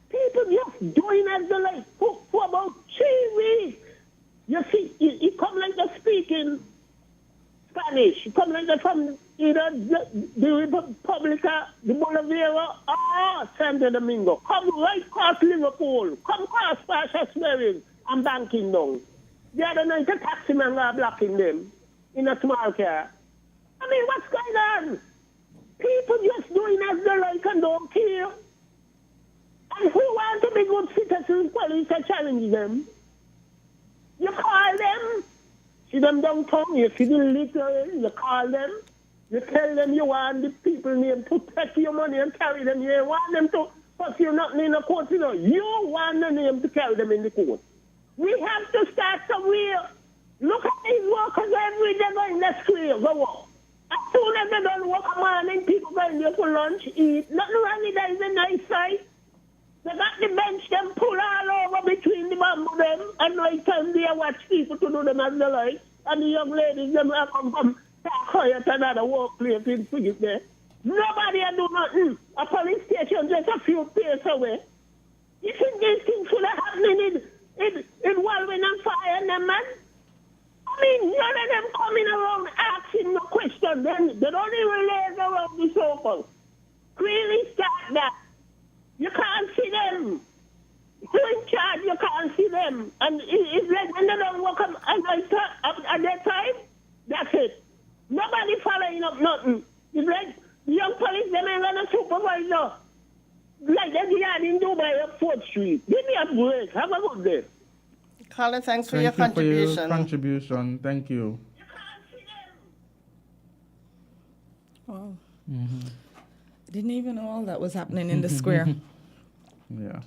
S11: People just doing as they like for about 3 weeks. You see, it come like they're speaking Spanish. It come like they're from either the Republica, the Bolivia, or Santo Domingo. Come right across Liverpool. Come across Pasha and banking down. The other night, a taxi man was blocking them in a small car. I mean, what's going on? People just doing as they like and don't care. And who want to be good citizens, police to challenge them? You call them, see them downtown, you see the litter, you call them, you tell them you want the people name to take your money and carry them. You want them to put you nothing in the court, you know. You want the name to carry them in the court. We have to start somewhere. Look at these workers every day going the square, go up. As soon as they don't work a morning, people going there for lunch, eat. Nothing wrong with that is a nice sight. They got the bench them pull all over between the bamboo them, and night time they watch people to do them as they like. And the young ladies them have come from quiet another workplace in Figit there. Nobody do nothing. A police station just a few paces away. You think these things should have happening in Walwyn and Fire and them, man? I mean, none of them coming around asking no question. Then they don't even laze around the circle. Really start that. You can't see them. Who in charge, you can't see them. And it's like when they don't work at that time, that's it. Nobody following up nothing. It's like the young police, them ain't gonna supervise. Like they did in Dubai up 4th Street. Give me a break. Have a good day.
S10: Colin, thanks for
S3: Thank
S10: your
S3: you
S10: contribution.
S3: for your contribution. Thank you.
S2: Wow. Didn't even know all that was happening in the square.
S3: Yeah.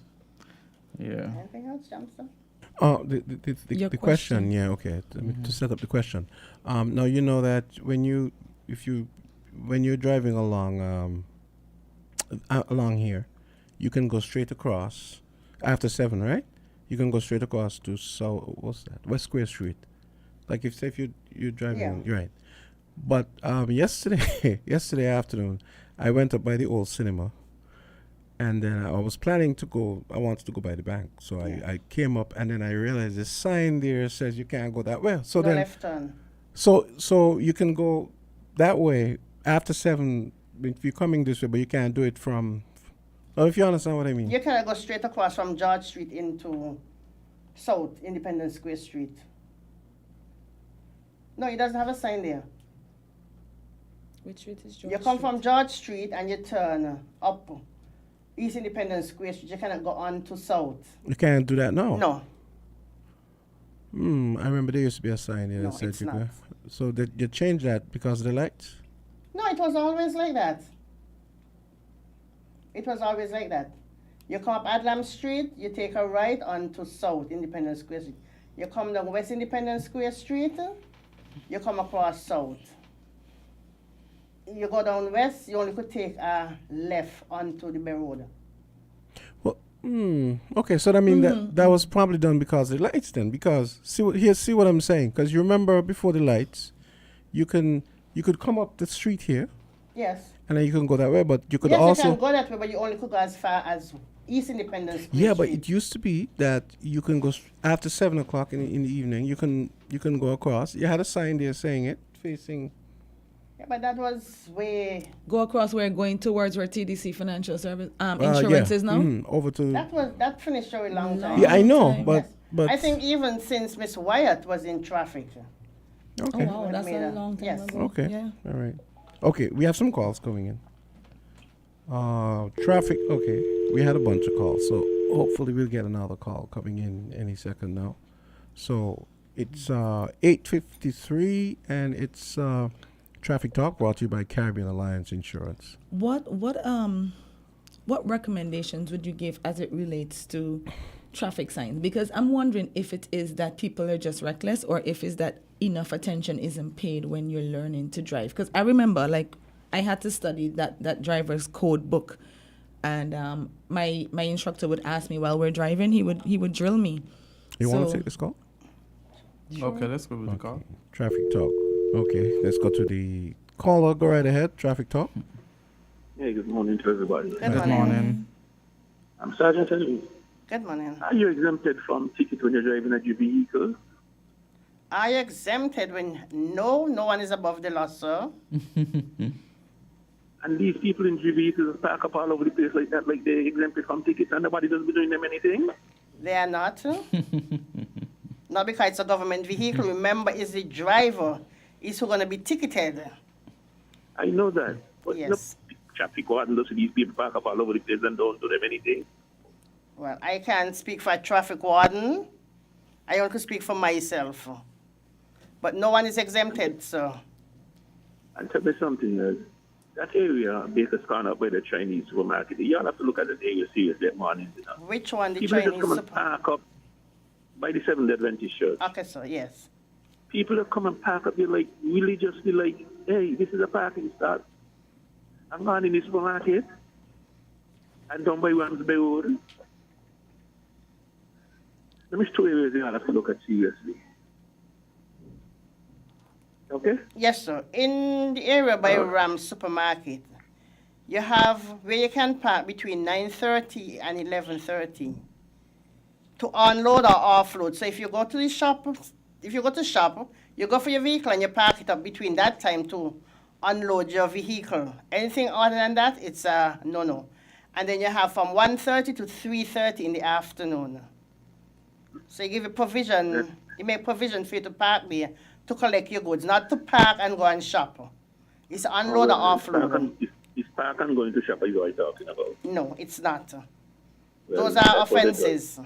S3: Yeah.
S10: Anything else, Johnson?
S1: Oh,
S2: Your
S1: the question. Yeah, okay. To set up the question. Now you know that when you're driving along along here, you can go straight across after 7, right? You can go straight across to West Square Street. Like if you're driving, you're right. But yesterday afternoon, I went up by the old cinema. And then I was planning to go. I wanted to go by the bank, so I came up, and then I realized the sign there says you can't go that way. So
S10: no
S1: then,
S10: left turn.
S1: So you can go that way after 7 if you're coming this way, but you can't do it from. Oh, if you understand what I mean.
S10: You cannot go straight across from George Street into South Independence Square Street. No, it doesn't have a sign there.
S2: Which street is George
S10: You come
S2: Street?
S10: from George Street and you turn up East Independence Square Street. You cannot go on to South.
S1: You can't do that now.
S10: No.
S1: I remember there used to be a sign there
S10: No,
S1: that said
S10: it's
S1: you
S10: not.
S1: go. So you changed that because of the lights.
S10: No, it was always like that. It was always like that. You come up Adlam Street, you take a right onto South Independence Square Street. You come down West Independence Square Street, you come across South. You go down west, you only could take a left onto the Bay Road.
S1: Well, okay. So that means that was probably done because of the lights then. Because see what I'm saying. Because you remember before the lights, you could come up the street here.
S10: Yes.
S1: And then you can go that way, but you could
S10: yes,
S1: also.
S10: you can go that way, but you only could go as far as East Independence Square
S1: Yeah,
S10: Street.
S1: but it used to be that you can go after 7 o'clock in the evening. You can go across. You had a sign there saying it facing.
S10: Yeah, but that was way.
S2: Go across where going towards where TDC Financial Service Insurance is now.
S1: Over to.
S10: That finished a long time.
S1: Yeah, I know,
S2: time.
S1: but
S10: I think even since Miss Wyatt was in traffic.
S1: okay.
S2: Oh wow, that's a long time
S10: Yes.
S2: ago.
S1: Okay.
S2: Yeah.
S1: All right. Okay, we have some calls coming in. Traffic. Okay, we had a bunch of calls, so hopefully we'll get another call coming in any second now. So it's 8:53, and it's Traffic Talk brought to you by Caribbean Alliance Insurance.
S2: What recommendations would you give as it relates to traffic signs? Because I'm wondering if it is that people are just reckless, or if it's that enough attention isn't paid when you're learning to drive. Because I remember, like, I had to study that driver's code book, and my instructor would ask me while we're driving. He would drill me.
S1: You want to
S2: So-
S1: take this call?
S3: Okay, let's go with the call.
S1: Traffic Talk. Okay, let's go to the caller. Go right ahead. Traffic Talk.
S12: Hey, good morning to everybody.
S10: Good morning.
S12: I'm Sergeant Henry.
S10: Good morning.
S12: Are you exempted from ticket when you're driving a vehicle?
S10: Are you exempted when no one is above the law, sir?
S12: And these people in vehicles park up all over the place like that, like they're exempted from tickets and nobody doesn't be doing them anything?
S10: They are not. Not because it's a government vehicle. Remember, it's the driver is who's going to be ticketed.
S12: I know that. But
S10: Yes.
S12: the traffic warden does these people park up all over the place and don't do them anything.
S10: Well, I can't speak for a traffic warden. I only speak for myself. But no one is exempted, sir.
S12: And tell me something, that area, Baker's Corner by the Chinese supermarket, you all have to look at that area seriously that morning. You know?
S10: Which one? The
S12: People just
S10: Chinese
S12: come and
S10: super...
S12: park up by the Seventh Adventist Church.
S10: Okay, sir, yes.
S12: People that come and park up, you're like, religiously like, hey, this is a parking spot. I'm going in the supermarket and down by Ramsby Road. There's two areas you have to look at seriously. Okay?
S10: Yes, sir. In the area by Ram Supermarket, you have where you can park between 9:30 and 11:30 to unload or offload. So if you go to the shop, you go for your vehicle and you park it up between that time to unload your vehicle. Anything other than that, it's a no-no. And then you have from 1:30 to 3:30 in the afternoon. So you give a provision, you make provision for you to park there to collect your goods, not to park and go and shop. It's unload or offload.
S12: Is park and going to shop are you all talking about?
S10: No, it's not.
S12: Well,
S10: Those
S12: that's
S10: are
S12: what they do.
S10: offenses.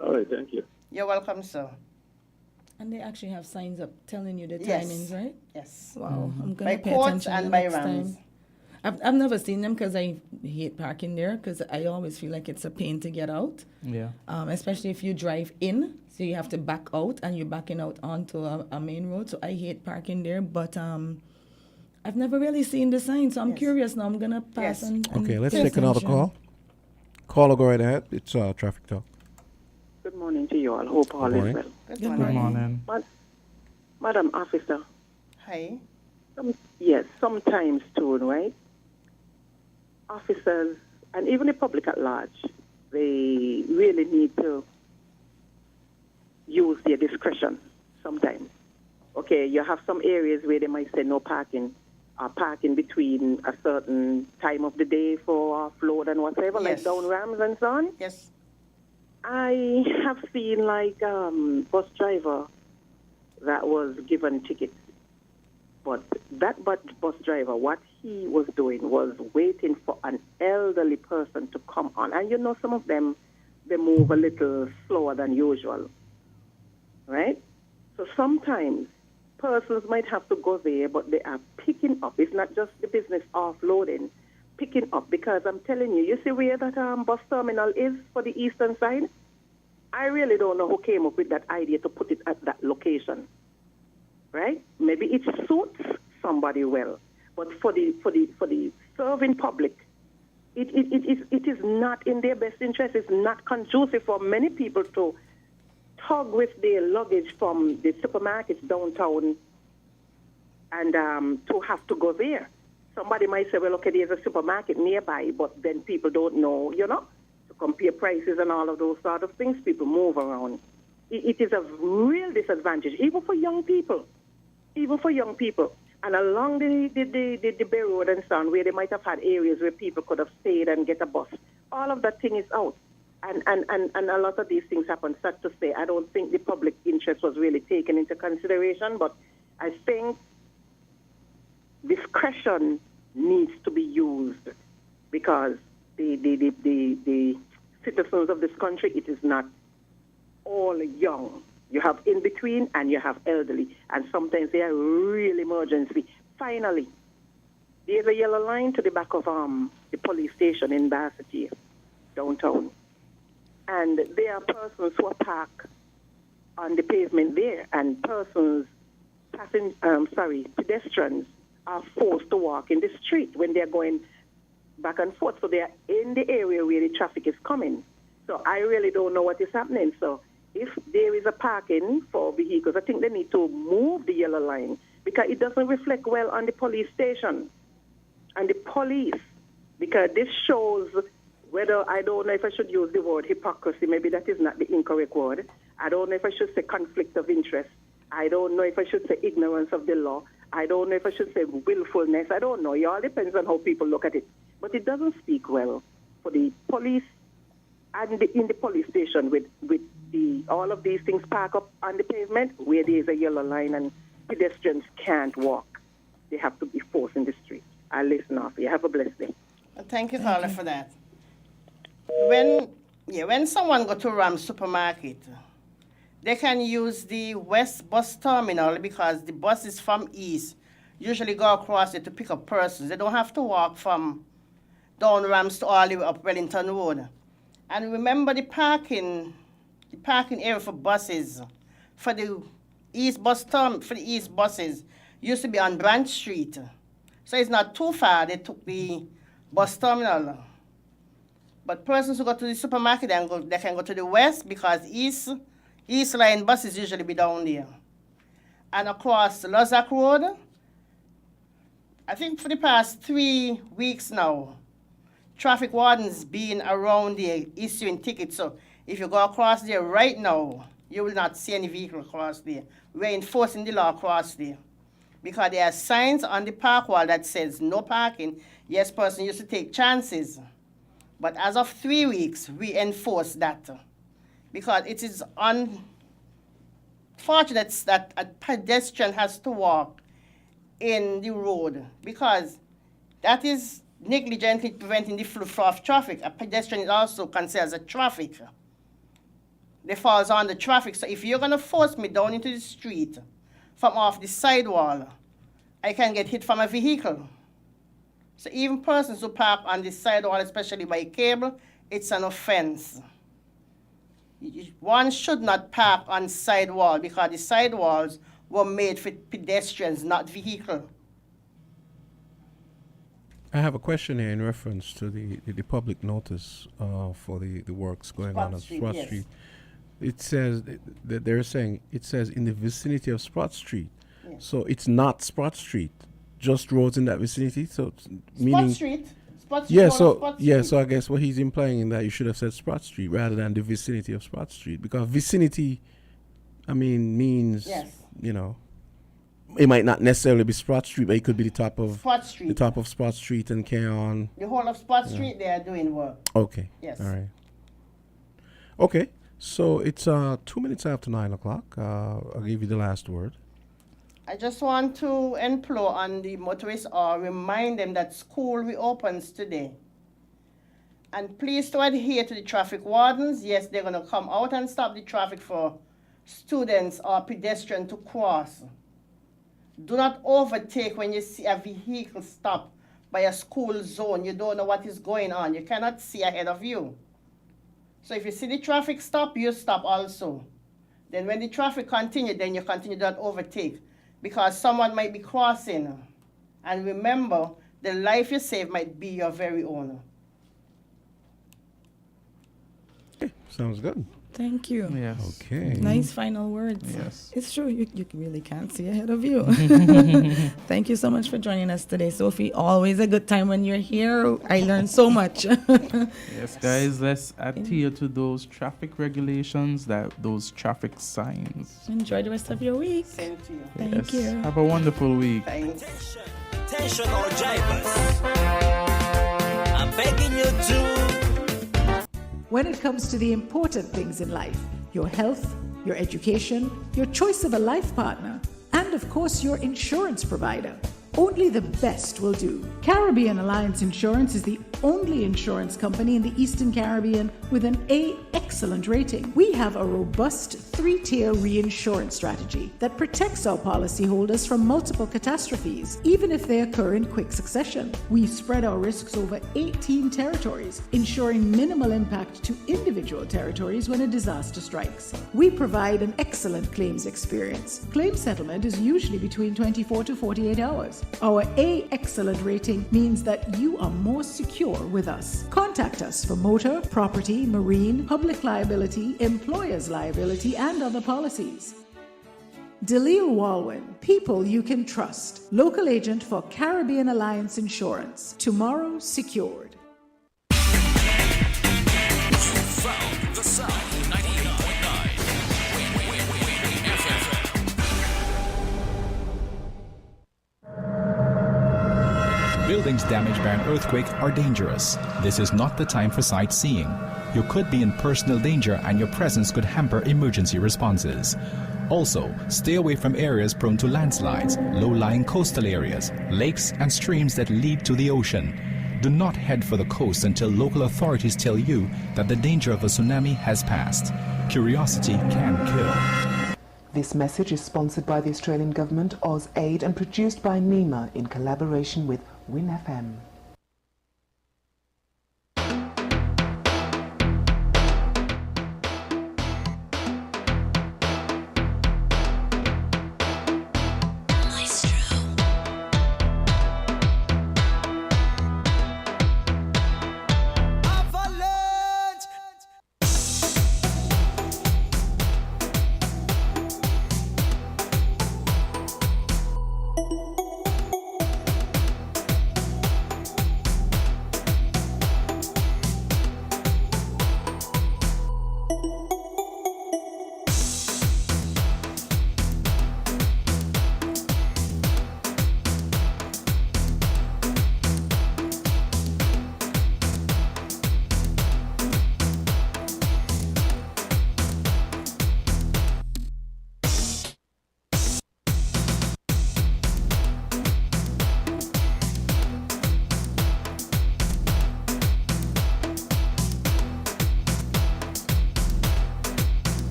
S12: All right, thank you.
S10: You're welcome, sir.
S2: And they actually have signs up telling you the
S10: Yes.
S2: timings, right?
S10: Yes.
S2: Wow, I'm
S10: By
S2: gonna pay
S10: courts
S2: attention
S10: and
S2: the
S10: by
S2: next
S10: Rams.
S2: time. I've never seen them because I hate parking there because I always feel like it's a pain to get out.
S3: Yeah.
S2: Especially if you drive in, so you have to back out and you're backing out onto a main road. So I hate parking there, but I've never really seen the sign, so I'm curious now. I'm gonna pass
S10: Yes.
S2: and
S1: Okay, let's
S2: pay
S1: take another
S2: attention.
S1: call. Caller, go right ahead. It's Traffic Talk.
S13: Good morning to you all. Hope all
S1: Good
S13: is
S1: morning.
S13: well.
S10: Good
S2: Good
S10: morning.
S3: morning.
S13: Madam Officer,
S10: Hi.
S13: yes, sometimes too, right? Officers and even the public at large, they really need to use their discretion sometimes. Okay, you have some areas where they might say no parking, parking between a certain time of the day for offload and whatever, like
S10: Yes.
S13: down Rams and so on.
S10: Yes.
S13: I have seen like bus driver that was given tickets, but that bus driver, what he was doing was waiting for an elderly person to come on, and you know some of them they move a little slower than usual, right? So sometimes persons might have to go there, but they are picking up. It's not just the business offloading, picking up, because I'm telling you, you see where that bus terminal is for the eastern side? I really don't know who came up with that idea to put it at that location, right? Maybe it suits somebody well, but for the serving public, it is not in their best interest. It's not conducive for many people to tug with their luggage from the supermarkets downtown and to have to go there. Somebody might say, well, okay, there's a supermarket nearby, but then people don't know, you know, to compare prices and all of those sort of things. People move around. It is a real disadvantage, even for young people. even for young people. And along the Bay Road and so on, where they might have had areas where people could have stayed and get a bus, all of that thing is out. And a lot of these things happen. Sad to say, I don't think the public interest was really taken into consideration, but I think discretion needs to be used because the citizens of this country, it is not all young. You have in between and you have elderly, and sometimes they are really emergency. Finally, there's a yellow line to the back of the police station in Bassett downtown. And there are persons who are parked on the pavement there, and pedestrians are forced to walk in the street when they're going back and forth. So they are in the area where the traffic is coming. So I really don't know what is happening. So if there is a parking for vehicles, I think they need to move the yellow line because it doesn't reflect well on the police station and the police, because this shows whether, I don't know if I should use the word hypocrisy, maybe that is not the incorrect word. I don't know if I should say conflict of interest. I don't know if I should say ignorance of the law. I don't know if I should say willfulness. I don't know. It all depends on how people look at it. But it doesn't speak well for the police and in the police station with all of these things parked up on the pavement where there is a yellow line and pedestrians can't walk. They have to be forced in the street. I'll listen off. You have a blessed day.
S10: Thank you, Carla, for that. When someone go to Ram supermarket, they can use the West bus terminal because the buses from East usually go across it to pick up persons. They don't have to walk from down Rams to all the way up Wellington Road. And remember the parking area for buses, for the East buses used to be on Branch Street. So it's not too far. They took the bus terminal. But persons who go to the supermarket, they can go to the West because East line buses usually be down there. And across Lozak Road, I think for the past 3 weeks now, traffic wardens been around there issuing tickets. So if you go across there right now, you will not see any vehicle across there. We're enforcing the law across there. Because there are signs on the park wall that says no parking. Yes, person used to take chances. But as of 3 weeks, we enforce that. Because it is unfortunate that a pedestrian has to walk in the road. Because that is negligently preventing the flow of traffic. A pedestrian is also considered as a traffic. They falls on the traffic. So if you're going to force me down into the street from off the sidewall, I can get hit from a vehicle. So even persons who park on the sidewall, especially by cable, it's an offense. One should not park on sidewall because the sidewalls were made for pedestrians, not vehicle.
S1: I have a question here in reference to the public notice for the works going on at Sprott
S10: yes.
S1: Street. It says that they're saying it says in the vicinity of Sprott Street.
S10: Yes.
S1: So it's not Sprott Street, just roads in that vicinity. So meaning
S10: Sprott Street.
S1: Yeah,
S10: Sprott Street.
S1: so I guess what he's implying in that you should have said Sprott Street rather than the vicinity of Sprott Street, because vicinity, I mean, means
S10: Yes.
S1: you know, it might not necessarily be Sprott Street, but it could be the top of
S10: Sprott Street.
S1: the top of Sprott Street and carry on.
S10: The whole of Sprott Street, they are doing work.
S1: Okay.
S10: Yes.
S1: All right. Okay. So it's 2 minutes after 9 o'clock. I'll give you the last word.
S10: I just want to implore on the motorists or remind them that school reopens today. And please to adhere to the traffic wardens. Yes, they're going to come out and stop the traffic for students or pedestrians to cross. Do not overtake when you see a vehicle stop by a school zone. You don't know what is going on. You cannot see ahead of you. So if you see the traffic stop, you stop also. Then when the traffic continues, then you continue to not overtake because someone might be crossing. And remember, the life you save might be your very own.
S1: Okay, sounds good.
S2: Thank you.
S3: Yes.
S1: Okay.
S2: Nice final words.
S3: Yes.
S2: It's true. You really can't see ahead of you. Thank you so much for joining us today, Sophie. Always a good time when you're here. I learned so much.
S3: Yes, guys, let's adhere to those traffic regulations, those traffic signs.
S2: Enjoy the rest of your week.
S10: Same to you.
S2: Thank you.
S3: Have a wonderful week.
S10: Thanks.
S7: Attention all drivers. I'm begging you to.
S9: When it comes to the important things in life, your health, your education, your choice of a life partner, and of course your insurance provider, only the best will do. Caribbean Alliance Insurance is the only insurance company in the Eastern Caribbean with an A excellent rating. We have a robust 3-tier reinsurance strategy that protects our policyholders from multiple catastrophes, even if they occur in quick succession. We spread our risks over 18 territories, ensuring minimal impact to individual territories when a disaster strikes. We provide an excellent claims experience. Claim settlement is usually between 24 to 48 hours. Our A excellent rating means that you are more secure with us. Contact us for motor, property, marine, public liability, employer's liability, and other policies. Dalil Walwyn, people you can trust. Local agent for Caribbean Alliance Insurance. Tomorrow secured.
S8: Found the sound. 98.9. Win FM.
S14: Buildings damaged by an earthquake are dangerous. This is not the time for sightseeing. You could be in personal danger and your presence could hamper emergency responses. Also, stay away from areas prone to landslides, low-lying coastal areas, lakes and streams that lead to the ocean. Do not head for the coast until local authorities tell you that the danger of a tsunami has passed. Curiosity can kill.
S15: This message is sponsored by the Australian Government, AusAid, and produced by NEMA in collaboration with WINNFM.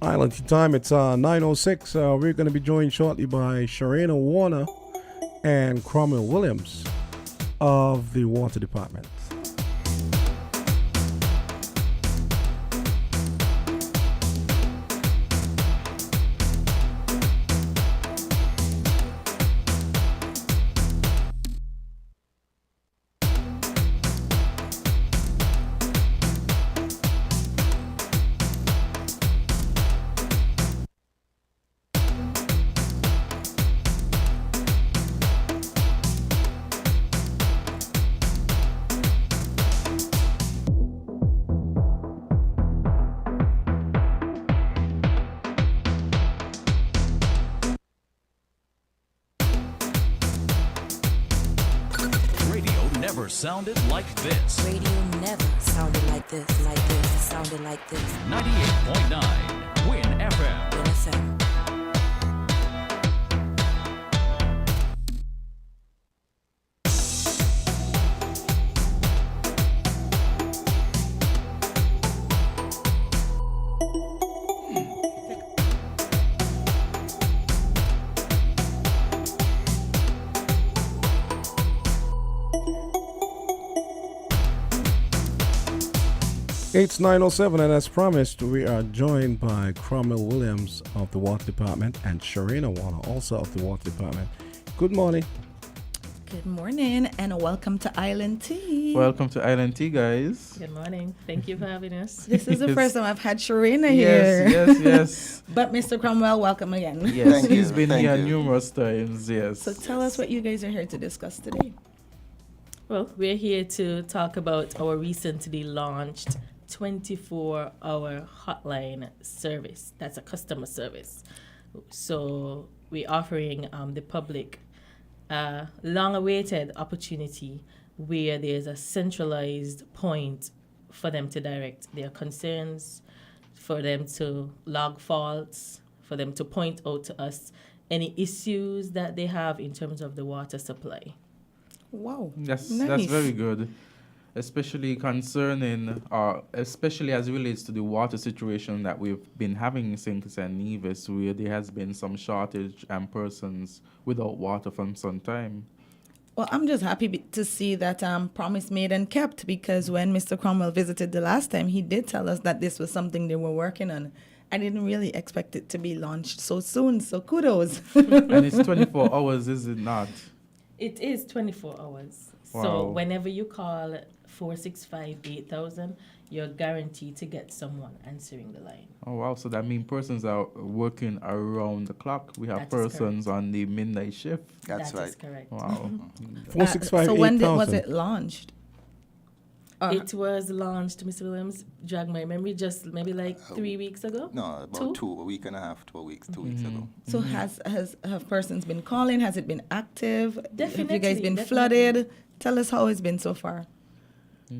S1: Island time, it's 9:06. We're going to be joined shortly by Sharena Warner and Cromwell Williams of the Water Department.
S8: Never sounded like this.
S16: Radio never sounded like this, sounded like this.
S8: 98.9 Win FM.
S16: Win FM.
S1: It's 9:07, and as promised, we are joined by Cromwell Williams of the Water Department and Sharina Warner, also of the Water Department. Good morning.
S2: Good morning and welcome to Island Tea.
S3: Welcome to Island Tea, guys.
S17: Good morning. Thank you for having us.
S2: This is the
S3: Yes.
S2: first time I've had Sharina here.
S3: Yes.
S2: But Mr. Cromwell, welcome again.
S3: Yes, he's been here numerous times, yes.
S2: So tell us what you guys are here to discuss today.
S17: Well, we're here to talk about our recently launched 24-hour hotline service. That's a customer service. So we're offering the public a long-awaited opportunity where there's a centralized point for them to direct their concerns, for them to log faults, for them to point out to us any issues that they have in terms of the water supply.
S2: Wow.
S3: That's
S2: Nice.
S3: very good, especially concerning, especially as it relates to the water situation that we've been having in St. Kitts and Nevis, where there has been some shortage and persons without water for some time.
S2: Well, I'm just happy to see that promise made and kept, because when Mr. Cromwell visited the last time, he did tell us that this was something they were working on. I didn't really expect it to be launched so soon, so kudos.
S3: And it's 24 hours, is it not?
S17: It is 24 hours. So
S3: Wow.
S17: whenever you call 465-8000, you're guaranteed to get someone answering the line.
S3: Oh, wow. So that means persons are working around the clock. We have
S17: That is
S3: persons on the midnight shift.
S17: That is correct.
S3: Wow.
S1: 465
S2: So when was
S1: 8000.
S2: it launched?
S17: It was launched, Mr. Williams, jog my memory, just maybe like 3 weeks ago?
S18: No, about a week and a half, 2 weeks, 2 weeks ago.
S2: So have persons been calling? Has it been active? Have you guys
S17: Definitely,
S2: been
S17: definitely.
S2: flooded? Tell us how it's been so far.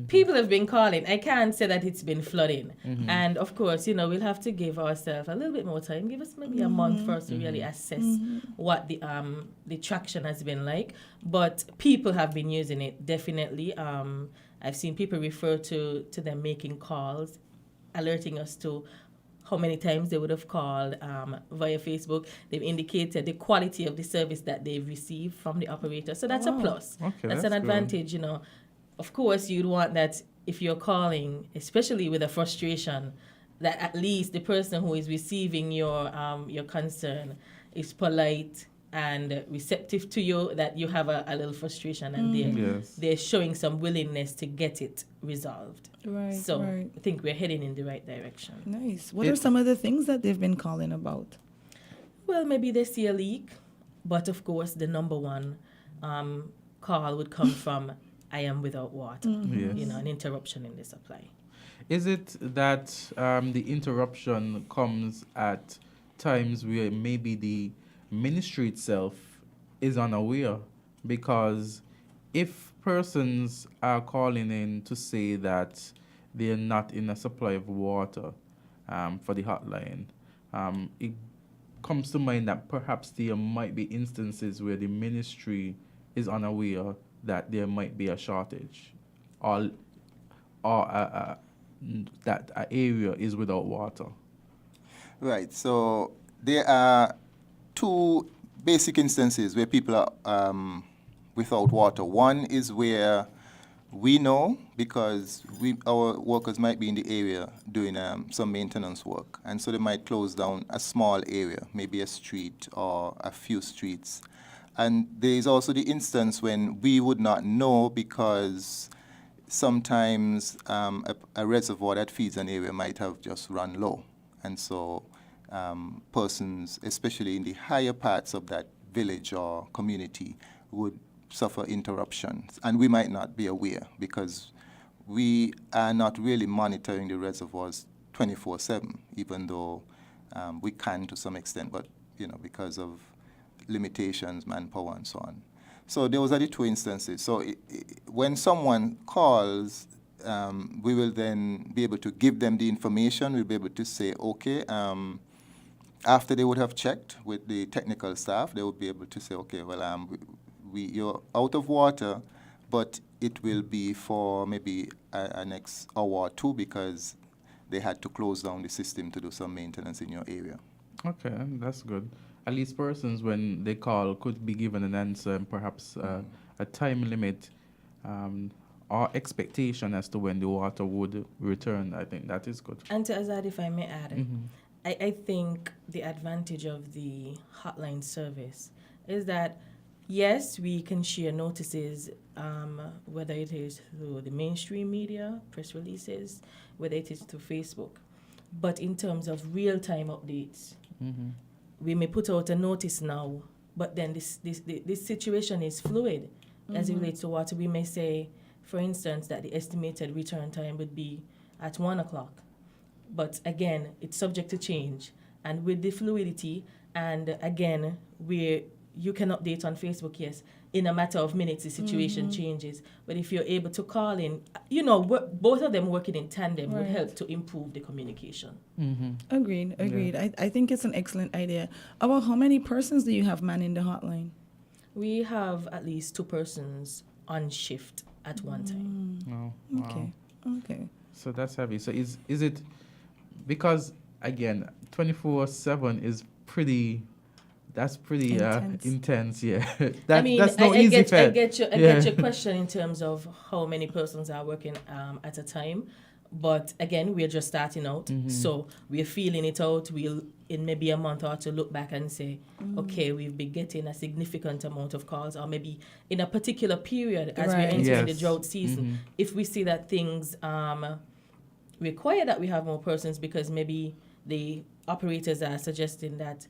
S17: People have been calling. I can't say that it's been flooding.
S2: Mhm.
S17: And of course, we'll have to give ourselves a little bit more time. Give us maybe a month for us to really assess what the traction has been like. But people have been using it, definitely. I've seen people refer to them making calls, alerting us to how many times they would have called via Facebook. They've indicated the quality of the service that they've received from the operator. So that's a
S2: Wow.
S17: plus.
S3: Okay,
S17: That's an
S3: that's good.
S17: advantage, Of course, you'd want that if you're calling, especially with a frustration, that at least the person who is receiving your concern is polite and receptive to you, that you have a little frustration and they're showing some willingness to get it resolved.
S2: Right,
S17: So
S2: right.
S17: I think we're heading in the right direction.
S2: Nice. What are some of the things that they've been calling about?
S17: Well, maybe they see a leak, but of course the number one call would come from I am without water,
S3: Yes.
S17: an interruption in the supply.
S3: Is it that the interruption comes at times where maybe the ministry itself is unaware? Because if persons are calling in to say that they're not in a supply of water for the hotline, it comes to mind that perhaps there might be instances where the ministry is unaware that there might be a shortage or that an area is without water.
S18: Right, so there are two basic instances where people are without water. One is where we know because our workers might be in the area doing some maintenance work, and so they might close down a small area, maybe a street or a few streets. And there is also the instance when we would not know because sometimes a reservoir that feeds an area might have just run low. And so persons, especially in the higher parts of that village or community, would suffer interruptions. And we might not be aware because we are not really monitoring the reservoirs 24/7, even though we can to some extent, but because of limitations, manpower, and so on. So those are the two instances. So when someone calls, we will then be able to give them the information. We'll be able to say, okay, after they would have checked with the technical staff, they would be able to say, okay, well, you're out of water, but it will be for maybe a next hour or two because they had to close down the system to do some maintenance in your area.
S3: Okay, that's good. At least persons, when they call, could be given an answer and perhaps a time limit our expectation as to when the water would return. I think that is good.
S17: And to Azard, if I may add,
S3: Mhm.
S17: I think the advantage of the hotline service is that, yes, we can share notices, whether it is through the mainstream media, press releases, whether it is through Facebook. But in terms of real-time updates, we may put out a notice now, but then this situation is fluid as it relates to water. We may say, for instance, that the estimated return time would be at 1 o'clock. But again, it's subject to change. And with the fluidity, and again, you can update on Facebook, yes, in a matter of minutes, the situation changes. But if you're able to call in, both of them working in tandem would help to improve the communication.
S2: Agreed.
S17: Yeah.
S2: I think it's an excellent idea. About how many persons do you have manning the hotline?
S17: We have at least 2 persons on shift at one time.
S3: Oh,
S2: Okay.
S3: wow.
S2: Okay.
S3: So that's heavy. So is it, because again, 24/7 is pretty. That's pretty intense. Yeah. That's no easy
S17: I
S3: feat.
S17: get your question in terms of how many persons are working at a time. But again, we're just starting out. So we're feeling it out. We'll, in maybe a month or two, look back and say, okay, we've been getting a significant amount of calls, or maybe in a particular period as we're entering the drought season, if we see that things require that we have more persons, because maybe the operators are suggesting that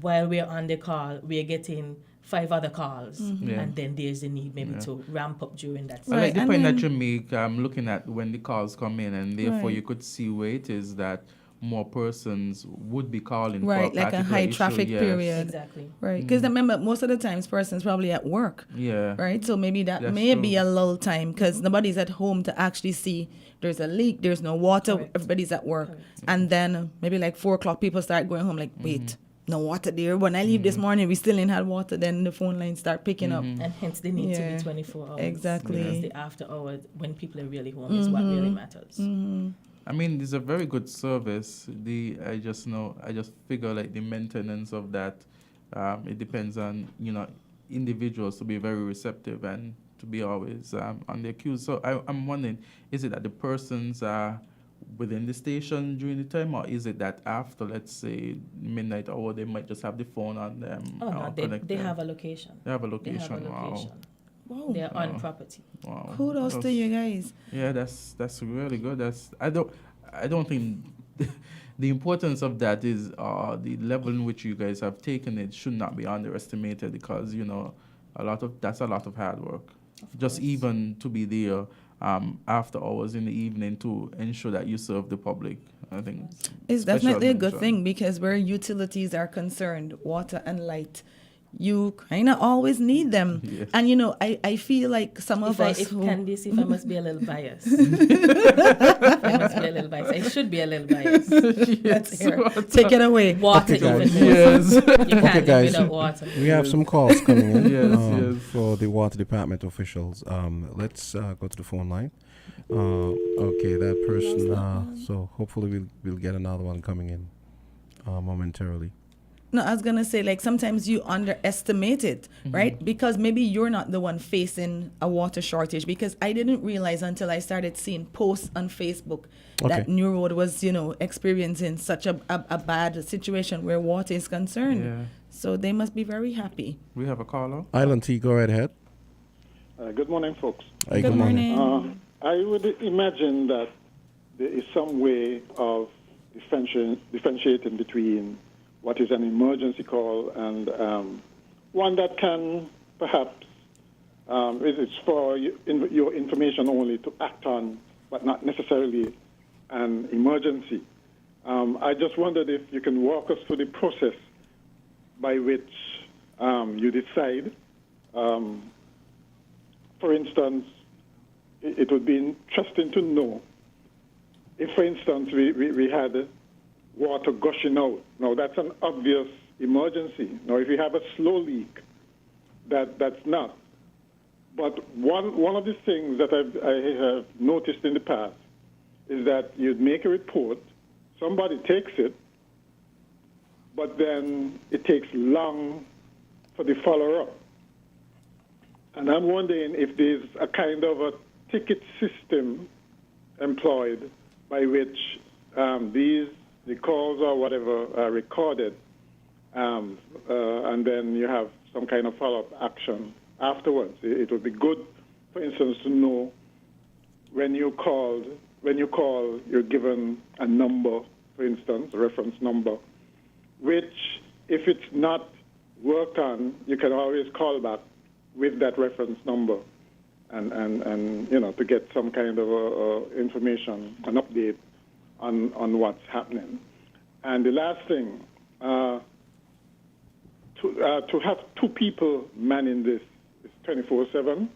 S17: while we're on the call, we're getting 5 other calls, and then there's a need maybe to ramp up during that.
S3: I like the point that you make, looking at when the calls come in, and therefore you could see where it is that more persons would be calling for a
S2: like a high traffic period.
S17: Exactly.
S2: Right, because remember, most of the times persons probably at work.
S3: Yeah.
S2: Right, so maybe that's
S3: true.
S2: be a lull time, because nobody's at home to actually see there's a leak, there's no water, everybody's at work. And then maybe like 4 o'clock, people start going home like, wait, no water there. When I leave this morning, we still ain't had water. Then the phone lines start picking up.
S17: And hence they need to be 24 hours.
S2: Exactly.
S17: Because the after hours, when people are really home, is what really matters.
S3: I mean, it's a very good service. I just figure like the maintenance of that, it depends on, individuals to be very receptive and to be always on their cues. So I'm wondering, is it that the persons are within the station during the time, or is it that after, let's say, midnight hour, they might just have the phone on them?
S17: Oh, no, they have a location.
S3: They have a location. Wow.
S17: They're on property.
S3: Wow.
S2: Kudos to you guys.
S3: Yeah, that's really good. I don't think the importance of that is the level in which you guys have taken it should not be underestimated, because that's a lot of hard work. Just even to be there after hours in the evening to ensure that you serve the public. I think
S2: it's definitely a good thing, because where utilities are concerned, water and light, you kind of always need them.
S3: Yes.
S2: And I feel like some of us
S17: Candisie, if I must be a little biased. I should be a little biased.
S2: Let's hear it. Take it away.
S17: Water,
S3: even more.
S17: Yes. You can't
S1: Okay,
S17: live
S1: guys,
S17: without water.
S1: we have some calls coming in
S3: Yes.
S1: for the water department officials. Let's go to the phone line. Okay, that person. So hopefully we'll get another one coming in momentarily.
S2: No, I was going to say, like, sometimes you underestimate it, right? Because maybe you're not the one facing a water shortage, because I didn't realize until I started seeing posts on Facebook that New Road was, experiencing such a bad situation where water is concerned.
S3: Yeah.
S2: So they must be very happy.
S3: We have a caller.
S1: Island T, go right ahead.
S5: Good morning, folks.
S1: Hey, good morning.
S5: I would imagine that there is some way of differentiating between what is an emergency call and one that can perhaps, it's for your information only to act on, but not necessarily an emergency. I just wondered if you can walk us through the process by which you decide. For instance, it would be interesting to know if, for instance, we had water gushing out. Now, that's an obvious emergency. Now, if you have a slow leak, that's not. But one of the things that I have noticed in the past is that you'd make a report, somebody takes it, but then it takes long for the follow-up. And I'm wondering if there's a kind of a ticket system employed by which the calls or whatever are recorded, and then you have some kind of follow-up action afterwards. It would be good, for instance, to know when you call, you're given a number, for instance, a reference number, which, if it's not worked on, you can always call back with that reference number and to get some kind of information, an update on what's happening. And the last thing, to have two people manning this 24/7,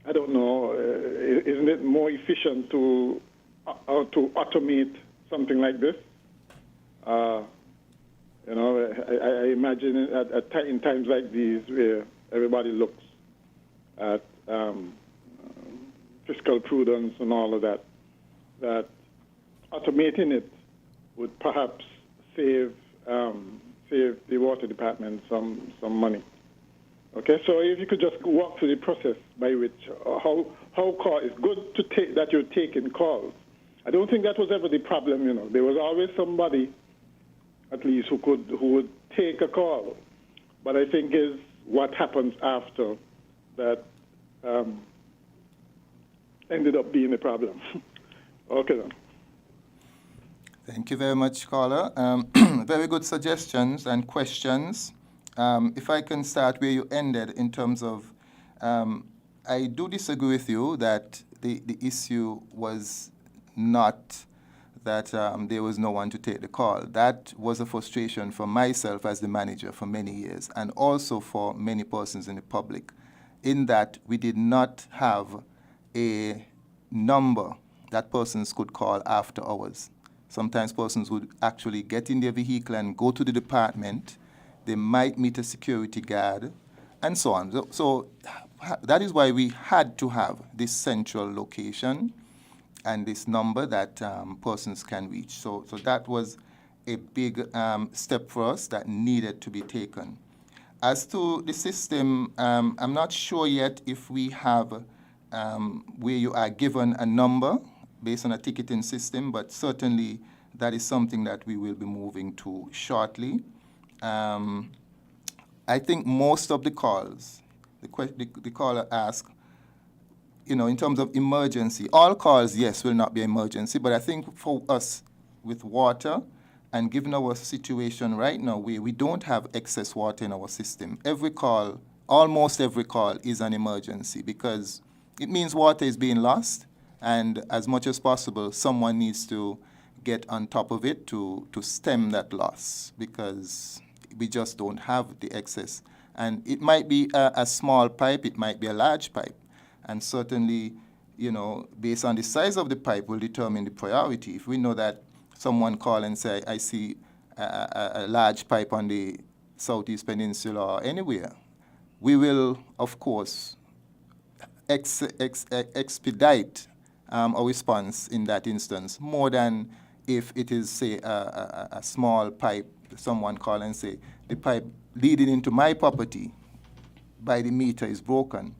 S5: I don't know, isn't it more efficient to automate something like this? I imagine in times like these where everybody looks at fiscal prudence and all of that, that automating it would perhaps save the water department some money. Okay, so if you could just walk through the process by which how call, it's good to take that you're taking calls. I don't think that was ever the problem. There was always somebody, at least, who would take a call. But I think is what happens after that ended up being a problem. Okay then.
S18: Thank you very much, caller. Very good suggestions and questions. If I can start where you ended in terms of, I do disagree with you that the issue was not that there was no one to take the call. That was a frustration for myself as the manager for many years, and also for many persons in the public, in that we did not have a number that persons could call after hours. Sometimes persons would actually get in their vehicle and go to the department. They might meet a security guard, and so on. So that is why we had to have this central location and this number that persons can reach. So that was a big step for us that needed to be taken. As to the system, I'm not sure yet if we have where you are given a number based on a ticketing system, but certainly that is something that we will be moving to shortly. I think most of the calls, the caller asked, in terms of emergency, all calls, yes, will not be emergency, but I think for us with water, and given our situation right now where we don't have excess water in our system, every call, almost every call is an emergency, because it means water is being lost, and as much as possible, someone needs to get on top of it to stem that loss, because we just don't have the excess. And it might be a small pipe, it might be a large pipe. And certainly, based on the size of the pipe will determine the priority. If we know that someone call and say, I see a large pipe on the Southeast Peninsula or anywhere, we will, of course, expedite our response in that instance, more than if it is, say, a small pipe, someone call and say, the pipe leading into my property by the meter is broken.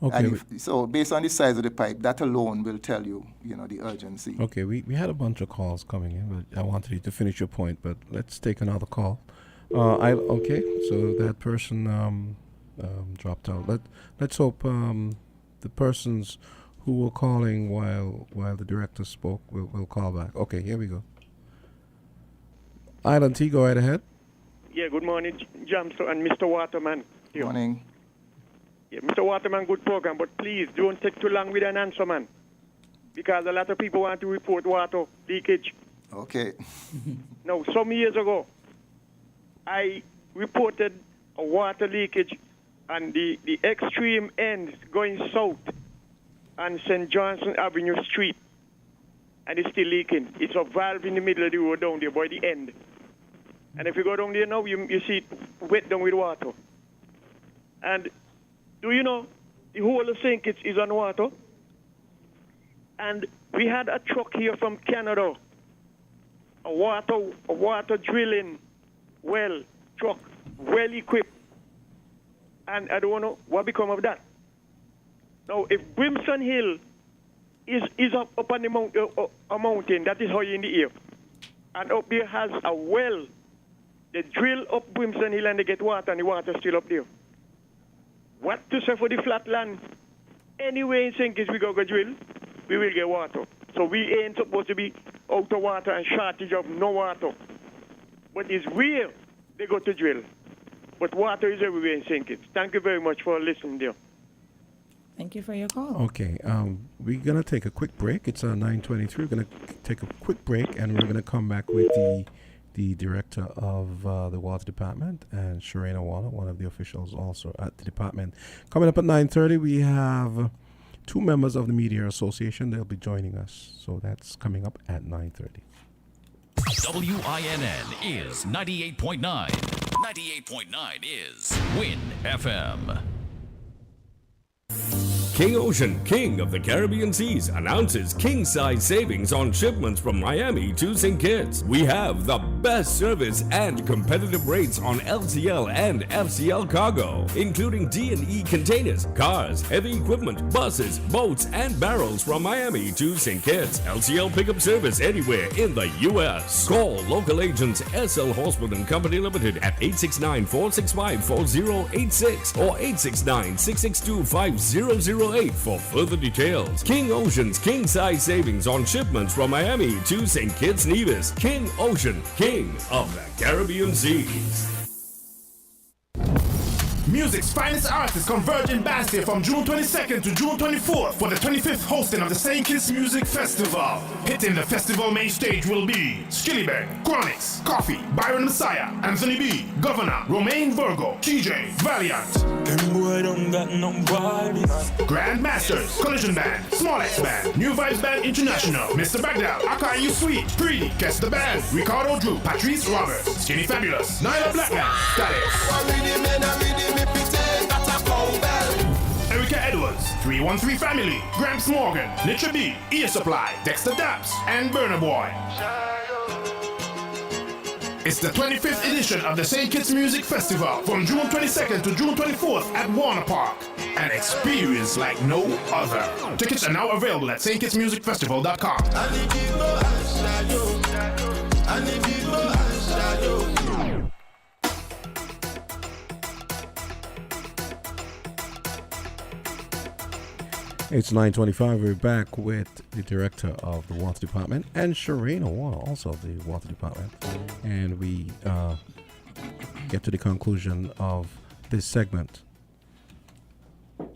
S1: Okay.
S18: So based on the size of the pipe, that alone will tell you, the urgency.
S1: Okay, we had a bunch of calls coming in, but I wanted you to finish your point, but let's take another call. Okay, so that person dropped out. Let's hope the persons who were calling while the director spoke will call back. Okay, here we go. Island T, go right ahead.
S4: Yeah, good morning, Jamster and Mr. Waterman.
S18: Good morning.
S4: Yeah, Mr. Waterman, good program, but please don't take too long with an answer, man. Because a lot of people want to report water leakage.
S18: Okay.
S4: Now, some years ago, I reported a water leakage on the extreme end going south on St. Johnson Avenue Street. And it's still leaking. It's a valve in the middle of the road down there by the end. And if you go down there now, you see it wet down with water. And do you know, the whole of St. Kitts is on water? And we had a truck here from Canada, a water drilling well truck, well equipped. And I don't know what become of that. Now, if Brimstone Hill is up on the a mountain, that is high in the air, and up there has a well, they drill up Brimstone Hill and they get water, and the water still up there. What to say for the flat land? Anyway, in St. Kitts we go drill, we will get water. So we ain't supposed to be out of water and shortage of no water. But it's where they go to drill. But water is everywhere in St. Kitts. Thank you very much for listening there.
S2: Thank you for your call.
S1: Okay, we're going to take a quick break. It's 9:23. We're going to take a quick break, and we're going to come back with the director of the water department and Sharina Waller, one of the officials also at the department. Coming up at 9:30, we have two members of the Media Association. They'll be joining us. So that's coming up at 9:30.
S8: WINN is 98.9. 98.9 is Win FM.
S19: King Ocean, king of the Caribbean seas, announces king-size savings on shipments from Miami to St. Kitts. We have the best service and competitive rates on LCL and FCL cargo, including D&E containers, cars, heavy equipment, buses, boats, and barrels from Miami to St. Kitts. LCL pickup service anywhere in the U.S. Call local agents SL Horseman and Company Limited at 869-465-4086 or 869-662-5008 for further details. King Ocean's king-size savings on shipments from Miami to St. Kitts Nevis. King Ocean, king of the Caribbean seas.
S20: Music's finest artists converge in Bastia from June 22nd to June 24th for the 25th hosting of the St. Kitts Music Festival. Hitting the festival main stage will be Skillybang, Chronix, Coffee, Byron Messiah, Anthony B, Governor, Romaine Virgo, TJ, Valiant. Them boy don't got no body. Grandmasters, Collision Band, Small X Band, New Vibes Band International, Mr. Bagdal, Aka You Sweet, Preedy, Guess the Band, Ricardo Drew, Patrice Roberts, Skinny Fabulous, Nyla Blackman, Status. Erica Edwards, 313 Family, Gramps Morgan, Nitra B, Ear Supply, Dexter Daps, and Burner Boy. It's the 25th edition of the St. Kitts Music Festival from June 22nd to June 24th at Warner Park. An experience like no other. Tickets are now available at stkittsmusicfestival.com.
S1: It's 9:25. We're back with the director of the water department and Sharina Waller, also of the water department, and we get to the conclusion of this segment.
S2: All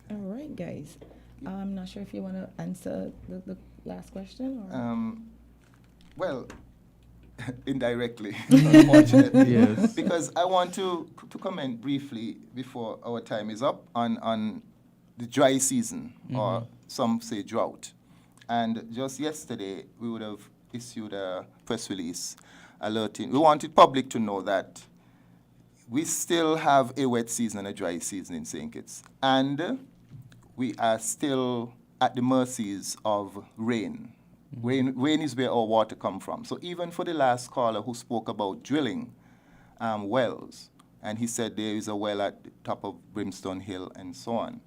S2: right, guys. I'm not sure if you want to answer the last question or.
S18: Well, indirectly, unfortunately,
S3: Yes.
S18: because I want to comment briefly before our time is up on the dry season, or some say drought. And just yesterday, we would have issued a press release alerting. We wanted public to know that we still have a wet season and a dry season in St. Kitts. And we are still at the mercies of rain. Rain is where our water comes from. So even for the last caller who spoke about drilling wells, and he said there is a well at the top of Brimstone Hill and so on,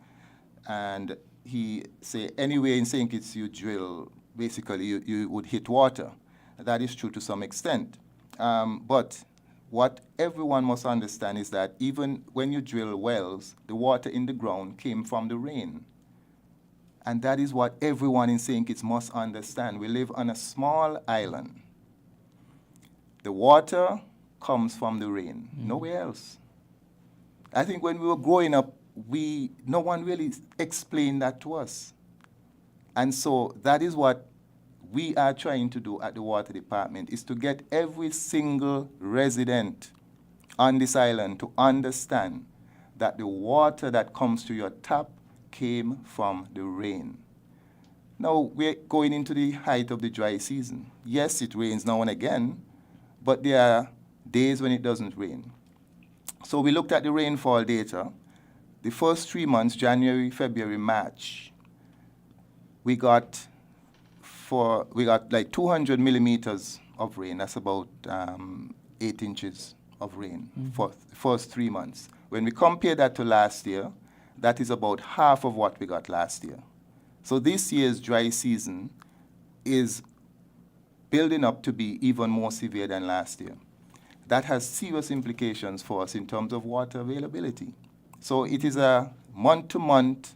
S18: and he say anywhere in St. Kitts you drill, basically you would hit water. That is true to some extent. But what everyone must understand is that even when you drill wells, the water in the ground came from the rain. And that is what everyone in St. Kitts must understand. We live on a small island. The water comes from the rain, nowhere else. I think when we were growing up, no one really explained that to us. And so that is what we are trying to do at the water department, is to get every single resident on this island to understand that the water that comes to your tap came from the rain. Now we're going into the height of the dry season. Yes, it rains now and again, but there are days when it doesn't rain. So we looked at the rainfall data. The first 3 months, January, February, March, we got like 200 millimeters of rain. That's about 8 inches of rain for the first 3 months. When we compare that to last year, that is about half of what we got last year. So this year's dry season is building up to be even more severe than last year. That has serious implications for us in terms of water availability. So it is a month-to-month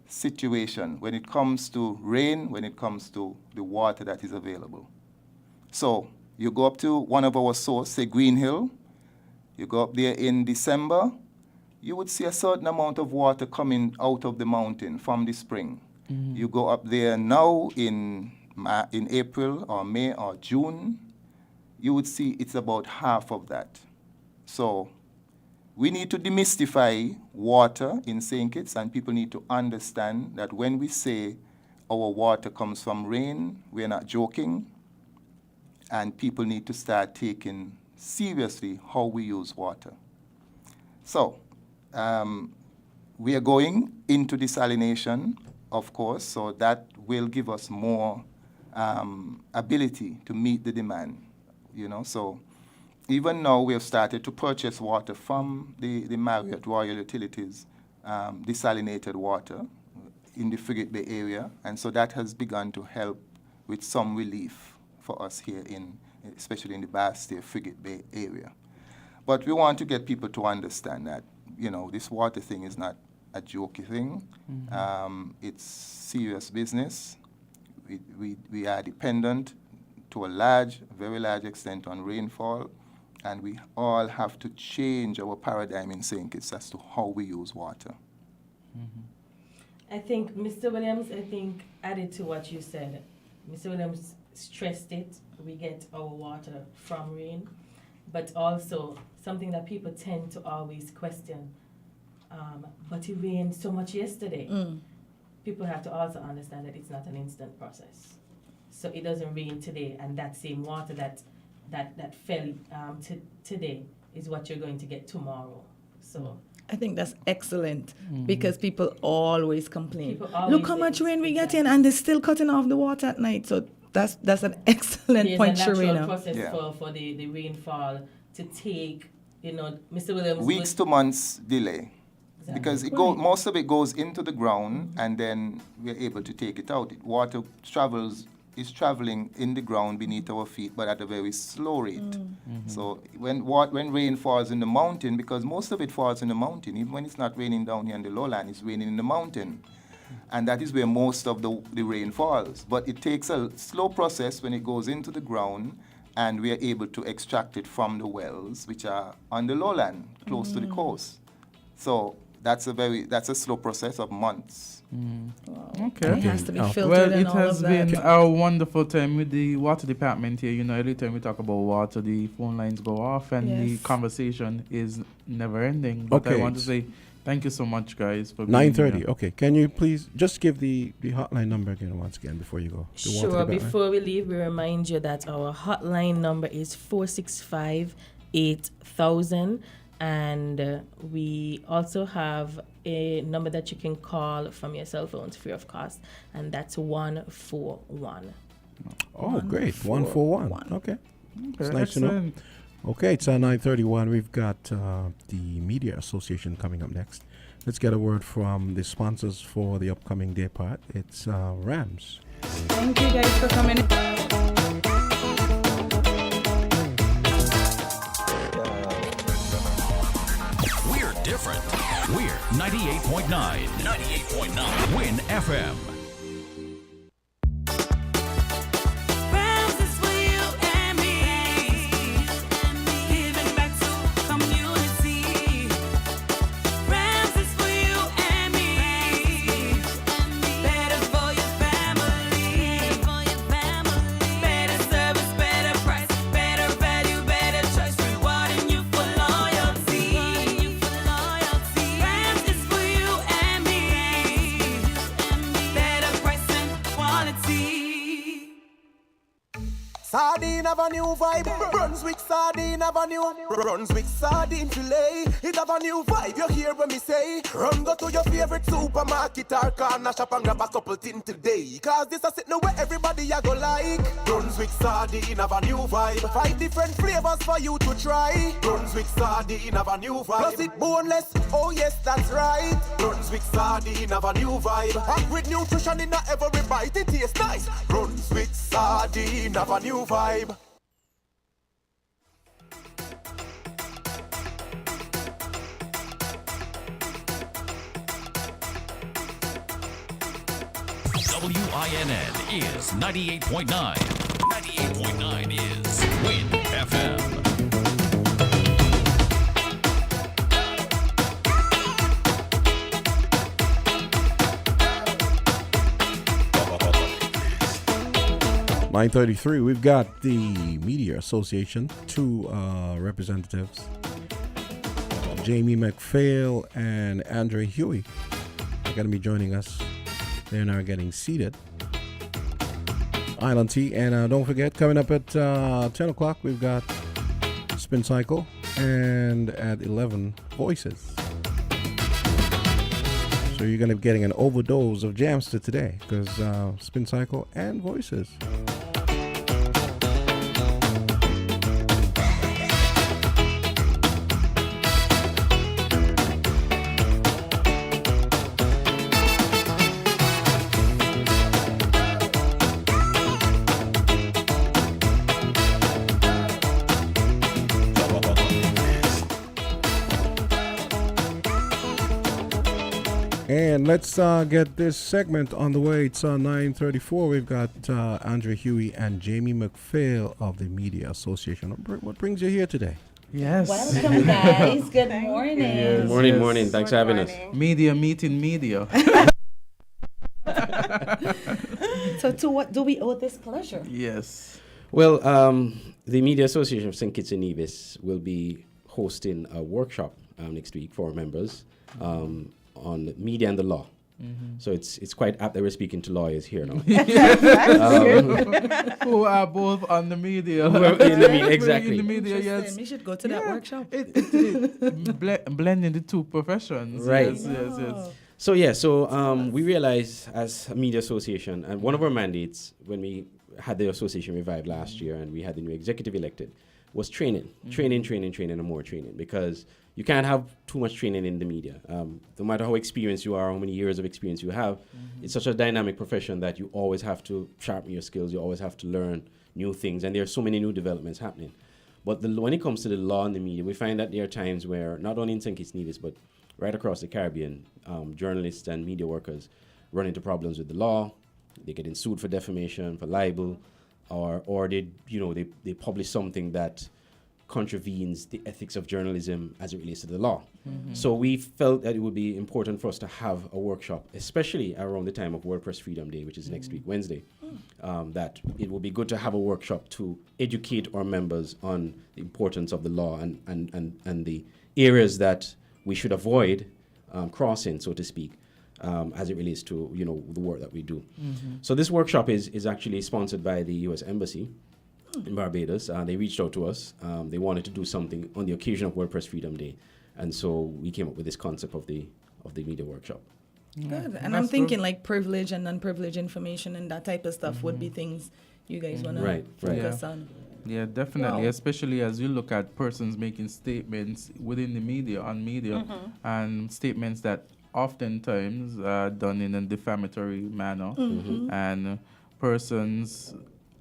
S18: situation when it comes to rain, when it comes to the water that is available. So you go up to one of our sources, say Green Hill, you go up there in December, you would see a certain amount of water coming out of the mountain from the spring. You go up there now in April or May or June, you would see it's about half of that. So we need to demystify water in St. Kitts, and people need to understand that when we say our water comes from rain, we're not joking, and people need to start taking seriously how we use water. So we are going into desalination, of course, so that will give us more ability to meet the demand, So even now we have started to purchase water from the Marriott Royal Utilities, desalinated water in the Frigate Bay area, and so that has begun to help with some relief for us here especially in the Bastille Frigate Bay area. But we want to get people to understand that, this water thing is not a jokey thing. It's serious business. We are dependent to a very large extent on rainfall, and we all have to change our paradigm in St. Kitts as to how we use water.
S17: I think Mr. Williams, added to what you said. Mr. Williams stressed it. We get our water from rain, but also something that people tend to always question. But it rained so much yesterday. People have to also understand that it's not an instant process. So it doesn't rain today, and that same water that fell today is what you're going to get tomorrow. So
S2: I think that's excellent because people always complain.
S17: People always
S2: Look how much rain we get in, and they're still cutting off the water at night. So that's an excellent point,
S17: There's a natural
S2: Sharina.
S17: process for the rainfall to take, Mr. Williams.
S18: Weeks to months delay. Because most of it goes into the ground, and then we're able to take it out. Water is traveling in the ground beneath our feet, but at a very slow rate. So when rain falls in the mountain, because most of it falls in the mountain, even when it's not raining down here in the lowland, it's raining in the mountain. And that is where most of the rain falls. But it takes a slow process when it goes into the ground, and we are able to extract it from the wells, which are on the lowland, close to the coast. So that's a slow process of months.
S3: Okay.
S2: It has to be filtered
S3: Well,
S2: and
S3: it
S2: all
S3: has
S2: of that.
S3: been a wonderful time with the water department here. Every time we talk about water, the phone lines go off, and the conversation is never ending. But I want to say thank you so much, guys, for being
S1: 9:30.
S3: here.
S1: Okay. Can you please just give the hotline number again once again before you go? The water
S17: Sure.
S1: department.
S17: Before we leave, we remind you that our hotline number is 465-8000. And we also have a number that you can call from your cell phones free of cost, and that's 141.
S1: Oh, great. 141. Okay. It's nice to know.
S3: Excellent.
S1: Okay, it's 9:31. We've got the Media Association coming up next. Let's get a word from the sponsors for the upcoming day part. It's Rams.
S2: Thank you guys for coming.
S8: We're different. We're 98.9. 98.9. Win FM.
S21: Sardine have a new vibe. Brunswick sardine have a new Brunswick sardine fillet. It have a new vibe. You hear what me say? Run go to your favorite supermarket or corner shop and grab a couple things today. Cause this a sit now where everybody a go like. Brunswick sardine have a new vibe. 5 different flavors for you to try. Brunswick sardine have a new vibe. Plus it boneless, oh yes, that's right. Brunswick sardine have a new vibe. And with nutrition in every bite, it tastes nice. Brunswick sardine have a new vibe.
S8: WINN is 98.9. 98.9 is Win FM.
S1: (9:33). We've got the Media Association, two representatives, Jamie McPhail and Andre Huey. They're going to be joining us. They're now getting seated. Island Tea. And don't forget, coming up at 10 o'clock, we've got Spin Cycle. And at 11, Voices. So you're going to be getting an overdose of Jamster today, because Spin Cycle and Voices. And let's get this segment on the way. It's 9:34. We've got Andre Huey and Jamie McPhail of the Media Association. What brings you here today?
S3: Yes.
S2: Welcome, guys. Good morning.
S3: Yes,
S6: Morning. Thanks for having us.
S3: Media meeting media.
S2: So to what do we owe this pleasure?
S3: Yes.
S6: Well, the Media Association of St. Kitts and Nevis will be hosting a workshop next week for our members on media and the law.
S3: Mm-hmm.
S6: So it's quite apt that we're speaking to lawyers here now.
S3: Who are both on the media.
S6: In the media, exactly.
S3: In the media, yes.
S2: We should go to that workshop.
S3: Blending the two professions.
S6: Right.
S3: Yes.
S6: So we realized as a media association, and one of our mandates when we had the association revived last year and we had the new executive elected, was training, training, and more training, because you can't have too much training in the media. No matter how experienced you are, how many years of experience you have, it's such a dynamic profession that you always have to sharpen your skills, you always have to learn new things, and there are so many new developments happening. But when it comes to the law and the media, we find that there are times where, not only in St. Kitts Nevis, but right across the Caribbean, journalists and media workers run into problems with the law. They're getting sued for defamation, for libel, or they publish something that contravenes the ethics of journalism as it relates to the law. So we felt that it would be important for us to have a workshop, especially around the time of World Press Freedom Day, which is next week, Wednesday, that it would be good to have a workshop to educate our members on the importance of the law and the areas that we should avoid crossing, so to speak, as it relates to the work that we do. So this workshop is actually sponsored by the U.S. Embassy in Barbados. They reached out to us. They wanted to do something on the occasion of World Press Freedom Day, and so we came up with this concept of the media workshop.
S2: Good. And I'm thinking like privilege and non-privilege information and that type of stuff would be things you guys want to focus on.
S3: Yeah, definitely, especially as you look at persons making statements within the media, on media, and statements that oftentimes are done in a defamatory manner, and persons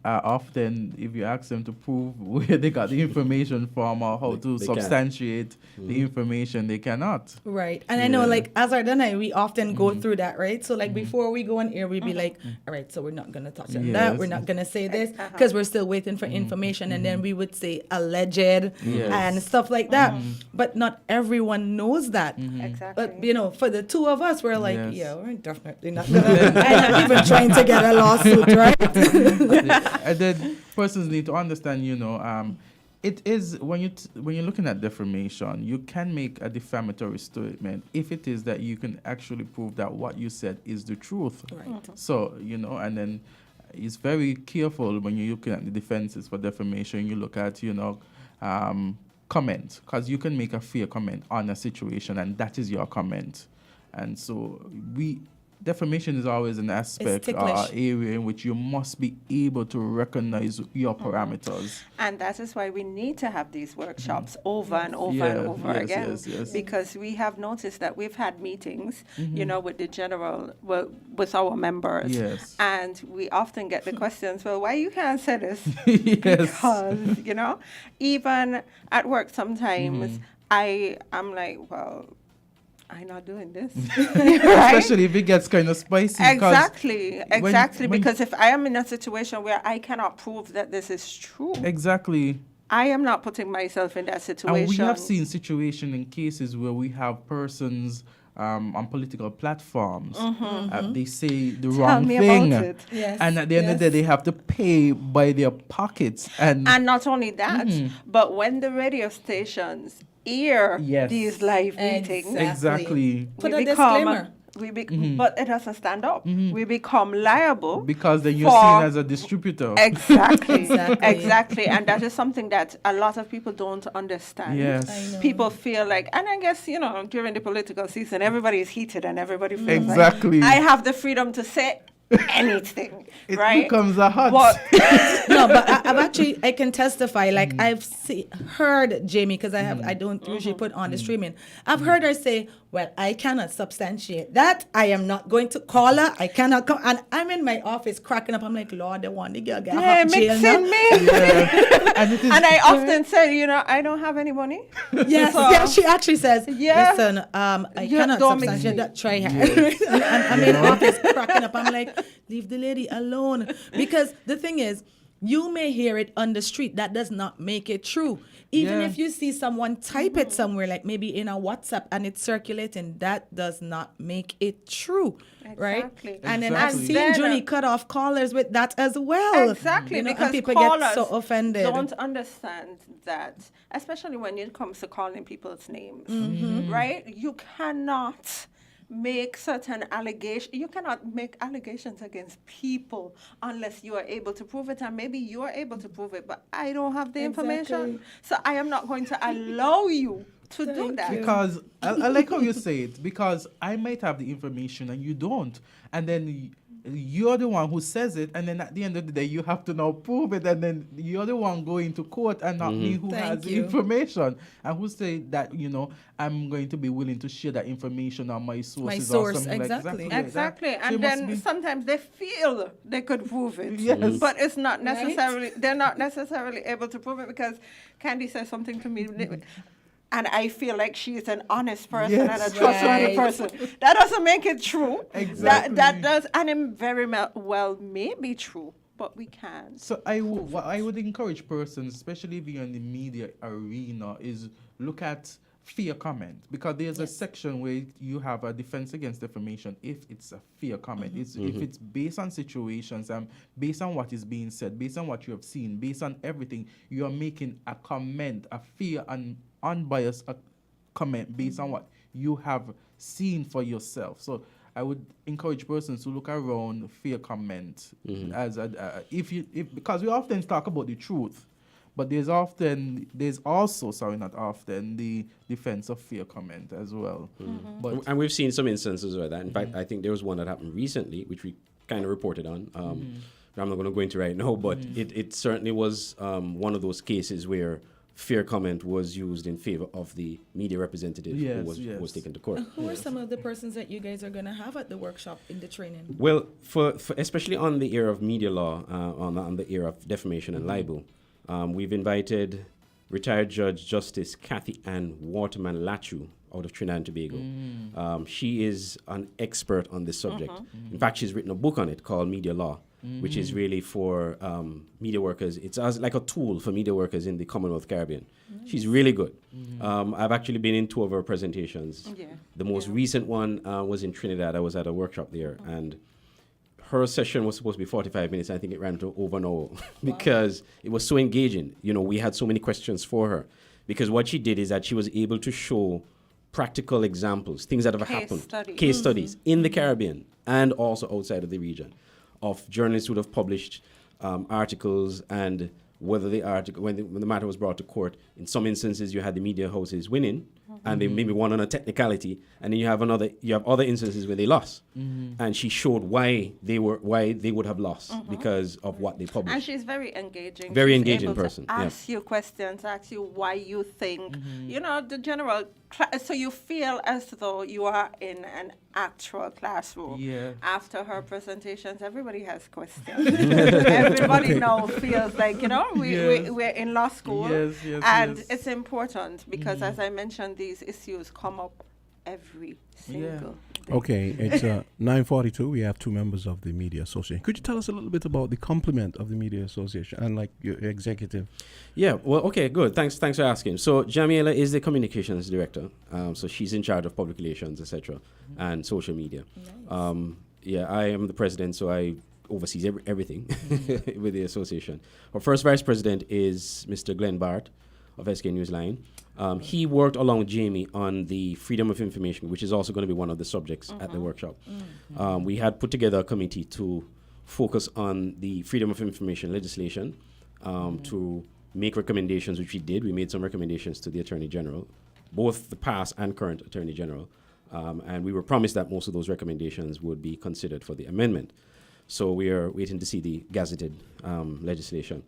S3: often, if you ask them to prove where they got the information from or how to substantiate the information, they cannot.
S2: Right. And I know, like, Azard and I, we often go through that, right? So, like, before we go on air, we'd be like, all right, so we're not going to touch on that. We're not going to say this because we're still waiting for information. And then we would say alleged and stuff like that. But not everyone knows that.
S22: Exactly.
S2: But, for the two of us, we're like, we're definitely not going to. I'm not even trying to get a lawsuit, right?
S3: And then persons need to understand, it is when you're looking at defamation, you can make a defamatory statement if it is that you can actually prove that what you said is the truth.
S2: Right.
S3: So and then it's very careful when you're looking at the defenses for defamation. You look at comment, because you can make a fair comment on a situation, and that is your comment. And so defamation is always an aspect
S2: ticklish.
S3: area in which you must be able to recognize your parameters.
S11: And that is why we need to have these workshops over and over
S3: Yeah,
S11: and over
S3: yes,
S11: again.
S3: yes.
S11: Because we have noticed that we've had meetings, you
S3: Mhm.
S11: know, with the general, well, with our members.
S3: Yes.
S11: And we often get the questions, well, why you can't say this?
S3: Yes.
S11: Because, you know, even at work sometimes,
S3: Mhm.
S11: I'm like, well, I'm not doing this.
S3: Especially if it gets kind of spicy.
S11: Exactly,
S3: when-
S11: exactly.
S3: when-
S11: Because if I am in a situation where I cannot prove that this is true,
S3: Exactly.
S11: I am not putting myself in that situation.
S3: And we have seen situations in cases where we have persons on political platforms. They say the
S11: Tell
S3: wrong
S11: me
S3: thing.
S11: about it. Yes,
S3: And at the end of the day, they have to pay by their pockets. And
S11: not only that, but when the radio stations air
S3: Yes.
S11: these live meetings,
S3: Exactly.
S2: Put a
S11: we
S2: disclaimer.
S11: but it doesn't stand up. We become liable
S3: because then you're
S11: for-
S3: seen as a distributor.
S11: Exactly.
S2: Exactly.
S11: Exactly. And that is something that a lot of people don't understand.
S3: Yes. I know.
S11: People feel like, and I guess, you know, during the political season, everybody is heated and everybody feels
S3: Exactly.
S11: like, I have the freedom to say anything,
S3: It
S11: right?
S3: becomes a hot.
S11: But
S2: No, but I've actually, I can testify, like I've heard Jamie, because I don't usually put on the streaming. I've heard her say, well, I cannot substantiate that. I am not going to call her. I cannot come. And I'm in my office cracking up. I'm like, Lord, they want the girl get
S11: yeah,
S2: hot jail now.
S11: mixing me.
S3: And, it is,
S11: And I often say, you know, I don't have any money.
S2: Yes,
S11: So-
S2: yeah, she actually says,
S11: Yeah.
S2: listen, I
S11: You
S2: cannot
S11: don't mix
S2: substantiate
S11: me.
S2: that. Try her. And I'm in office cracking up. I'm like, leave the lady alone. Because the thing is, you may hear it on the street. That does not make it true. Even
S3: Yeah.
S2: if you see someone type it somewhere, like maybe in a WhatsApp, and it's circulating, that does not make it true. Right?
S11: Exactly.
S2: And then
S3: Exactly.
S2: I've seen
S11: And then,
S2: Junie cut off callers with that as well.
S11: Exactly,
S2: You know, and
S11: because
S2: people
S11: callers
S2: get so offended.
S11: don't understand that, especially when it comes to calling people's names, right? You cannot make certain allegations. You cannot make allegations against people unless you are able to prove it, and maybe you are able to prove it, but I don't have the information, so I am not going to allow you to do that.
S3: Because I like how you say it, because I might have the information and you don't. And then you're the one who says it, and then at the end of the day, you have to now prove it, and then you're the one going to court and not me who has the information. And who say that, you know, I'm going to be willing to share that information on my sources or something
S2: exactly.
S3: like that.
S11: Exactly,
S3: So
S11: and
S3: it must
S11: then
S3: be-
S11: sometimes they feel they could prove it,
S3: Yes.
S11: but it's not necessarily. They're not necessarily able to prove it because Candy says something to me, and I feel like she's an honest person
S3: Yes.
S11: and a trustworthy
S2: Right.
S11: person. That doesn't make it true.
S3: Exactly.
S11: That does, and it very well may be true, but we can't.
S3: So what I would encourage persons, especially if you're in the media arena, is look at fair comment, because there's a section where you have a defense against defamation if it's a fair comment. If it's based on situations and based on what is being said, based on what you have seen, based on everything, you are making a comment, a fair and unbiased comment based on what you have seen for yourself. So I would encourage persons to look around fair comment as because we often talk about the truth, but there's also the defense of fair comment as well. But
S6: And we've seen some instances where that. In fact, I think there was one that happened recently, which we kind of reported on. I'm not going to go into right now, but it certainly was one of those cases where fair comment was used in favor of the media representative who was taken to court.
S2: Who are some of the persons that you guys are going to have at the workshop in the training?
S6: Well, for especially on the area of media law, on the area of defamation and libel, we've invited retired Judge Justice Kathy Ann Waterman Lachu out of Trinidad and Tobago. She is an expert on this subject. In fact, she's written a book on it called Media Law, which is really for media workers. It's as like a tool for media workers in the Commonwealth Caribbean. She's really good. I've actually been in two of her presentations. The most recent one was in Trinidad. I was at a workshop there, and her session was supposed to be 45 minutes. I think it ran to over an hour because it was so engaging. You know, we had so many questions for her, because what she did is that she was able to show practical examples, things that have happened, case studies in the Caribbean and also outside of the region, of journalists who have published articles and whether the article, when the matter was brought to court, in some instances you had the media houses winning, and they maybe won on a technicality, and then you have other instances where they lost, and she showed why they would have lost because of what they published.
S11: And she's very engaging.
S6: Very
S11: She's
S6: engaging
S11: able to
S6: person, yeah.
S11: ask you questions, ask you why you think, you know, the general, so you feel as though you are in an actual classroom.
S3: Yeah.
S11: After her presentations, everybody has questions. Everybody now feels like, you know, we're in law school.
S3: Yes, yes,
S11: and
S3: yes.
S11: it's important because, as I mentioned, these issues come up every single day.
S1: Okay, it's 9:42. We have two members of the Media Association. Could you tell us a little bit about the complement of the Media Association and like your executive?
S6: Yeah, well, okay, good. Thanks for asking. So Jamiela is the communications director. So she's in charge of public relations, etc., and social media.
S2: Nice.
S6: Yeah, I am the president, so I oversees everything with the association. Our first vice president is Mr. Glenn Bart of SK Newsline. He worked along with Jamie on the freedom of information, which is also going to be one of the subjects at the workshop. We had put together a committee to focus on the freedom of information legislation, to make recommendations, which we did. We made some recommendations to the Attorney General, both the past and current Attorney General. And we were promised that most of those recommendations would be considered for the amendment. So we are waiting to see the gazetted legislation.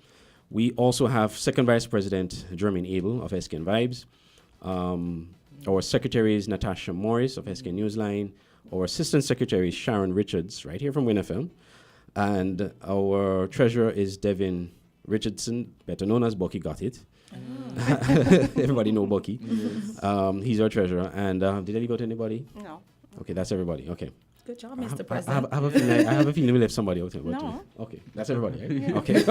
S6: We also have Second Vice President Jermaine Abel of SK Vibes. Our Secretary is Natasha Morris of SK Newsline. Our Assistant Secretary is Sharon Richards, right here from WINNFM. And our Treasurer is Devin Richardson, better known as Bucky Got It. Everybody know Bucky.
S3: Yes.
S6: He's our Treasurer. And did I leave out anybody?
S11: No.
S6: Okay, that's everybody. Okay.
S2: Good job, Mr.
S6: I
S2: President.
S6: have a feeling we left somebody out here. But
S2: No.
S6: Okay, that's everybody, right?
S2: Yeah.
S6: Okay.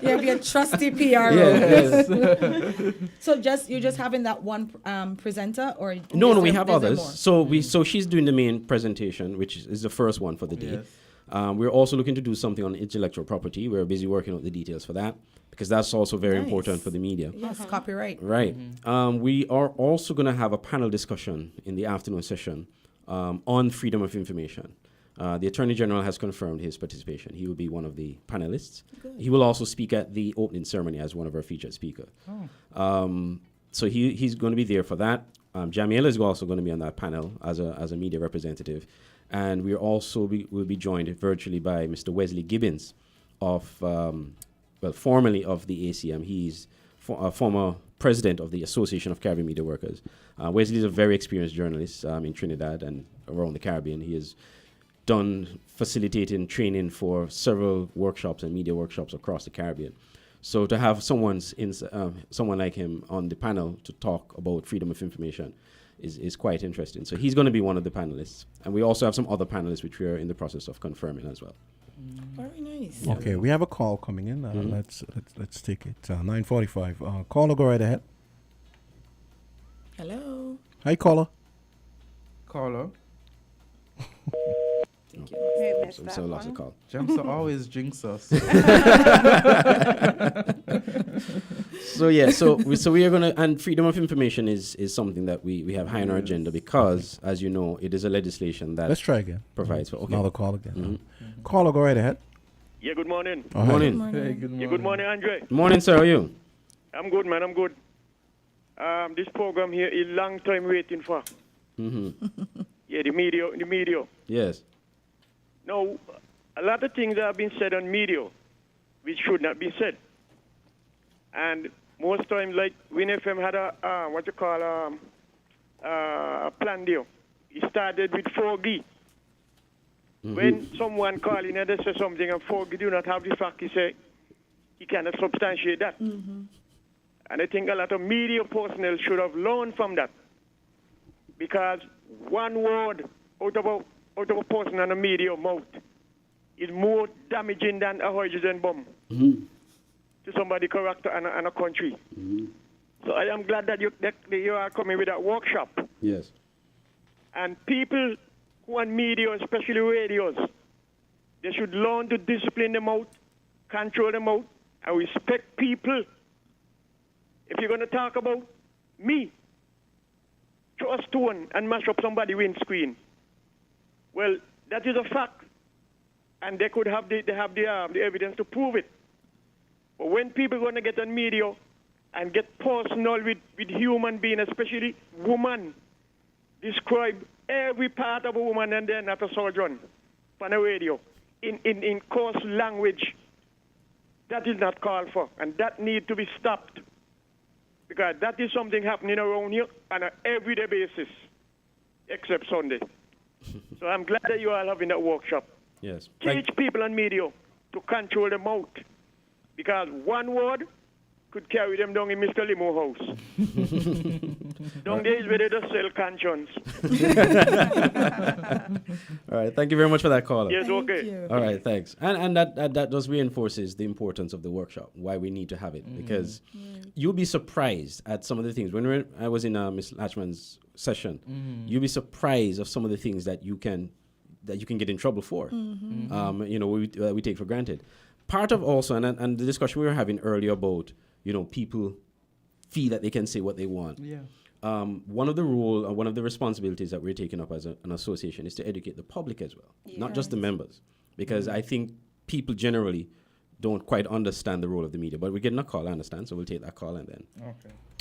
S2: Yeah, be a trusty PRO.
S6: Yes.
S2: So you're just having that one presenter, or
S6: No,
S2: is
S6: we
S2: there-
S6: have
S2: is there
S6: others.
S2: more?
S6: So she's doing the main presentation, which is the first one for the day.
S3: Yes.
S6: We're also looking to do something on intellectual property. We're busy working out the details for that because that's also very
S2: Nice.
S6: important for the media.
S2: Yes, copyright.
S6: Right. We are also going to have a panel discussion in the afternoon session on freedom of information. The Attorney General has confirmed his participation. He will be one of the panelists.
S2: Good.
S6: He will also speak at the opening ceremony as one of our featured speakers. So he's going to be there for that. Jamiela is also going to be on that panel as a media representative. And we will be joined virtually by Mr. Wesley Gibbons formerly of the ACM. He's a former president of the Association of Caribbean Media Workers. Wesley is a very experienced journalist in Trinidad and around the Caribbean. He has done facilitating training for several workshops and media workshops across the Caribbean. So to have someone like him on the panel to talk about freedom of information is quite interesting. So he's going to be one of the panelists. And we also have some other panelists which we are in the process of confirming as well.
S2: Very nice.
S1: Okay, we have a call coming in. Let's take it. 9:45. Caller, go right ahead.
S2: Hello.
S1: Hi, caller.
S3: Caller.
S11: We missed
S6: So
S11: that
S6: lost a
S11: one.
S6: call.
S3: Jamsa always jinx us.
S6: So yeah, so we are gonna, and freedom of information is something that we have high on our agenda because, as you know, it is a legislation that
S1: Let's try again.
S6: provides for. Okay.
S1: Another call again. Caller, go right ahead.
S4: Yeah, good morning.
S1: Oh, hi.
S6: Morning.
S3: Hey, good
S4: Yeah, good morning, Andre.
S6: Morning, sir. How are you?
S4: I'm good, man. I'm good. This program here is long time waiting for. Yeah, the media.
S6: Yes.
S4: Now, a lot of things have been said on media which should not be said. And most times, like WINNFM had a plan deal. It started with 4G. When someone call in and they say something and 4G do not have the fact, he say he cannot substantiate that. And I think a lot of media personnel should have learned from that. Because one word out of a person and a media mouth is more damaging than a hydrogen bomb to somebody's character and a country. So I am glad that you are coming with that workshop.
S6: Yes.
S4: And people who are media, especially radios, they should learn to discipline them out, control them out, and respect people. If you're going to talk about me, throw a stone and mash up somebody's windscreen, well, that is a fact. And they could have the evidence to prove it. But when people going to get on media and get personal with human being, especially woman, describe every part of a woman and then not a surgeon on the radio in coarse language, that is not called for, and that need to be stopped, because that is something happening around here on an everyday basis, except Sunday. So I'm glad that you are having that workshop.
S6: Yes.
S4: Teach people on media to control the mouth, because one word could carry them down in Mr. Limo house. Down there is where they just sell conscience.
S6: All right, thank you very much for that call.
S4: Yes, okay.
S6: All right, thanks. And that just reinforces the importance of the workshop, why we need to have it, because you'll be surprised at some of the things. When I was in Ms. Latchman's session, you'll be surprised of some of the things that you can get in trouble for. We take for granted. Part of also, and the discussion we were having earlier about, people feel that they can say what they want.
S3: Yeah.
S6: One of the one of the responsibilities that we're taking up as an association is to educate the public as well, not just the members, because I think people generally don't quite understand the role of the media. But we're getting a call, I understand, so we'll take that call and then.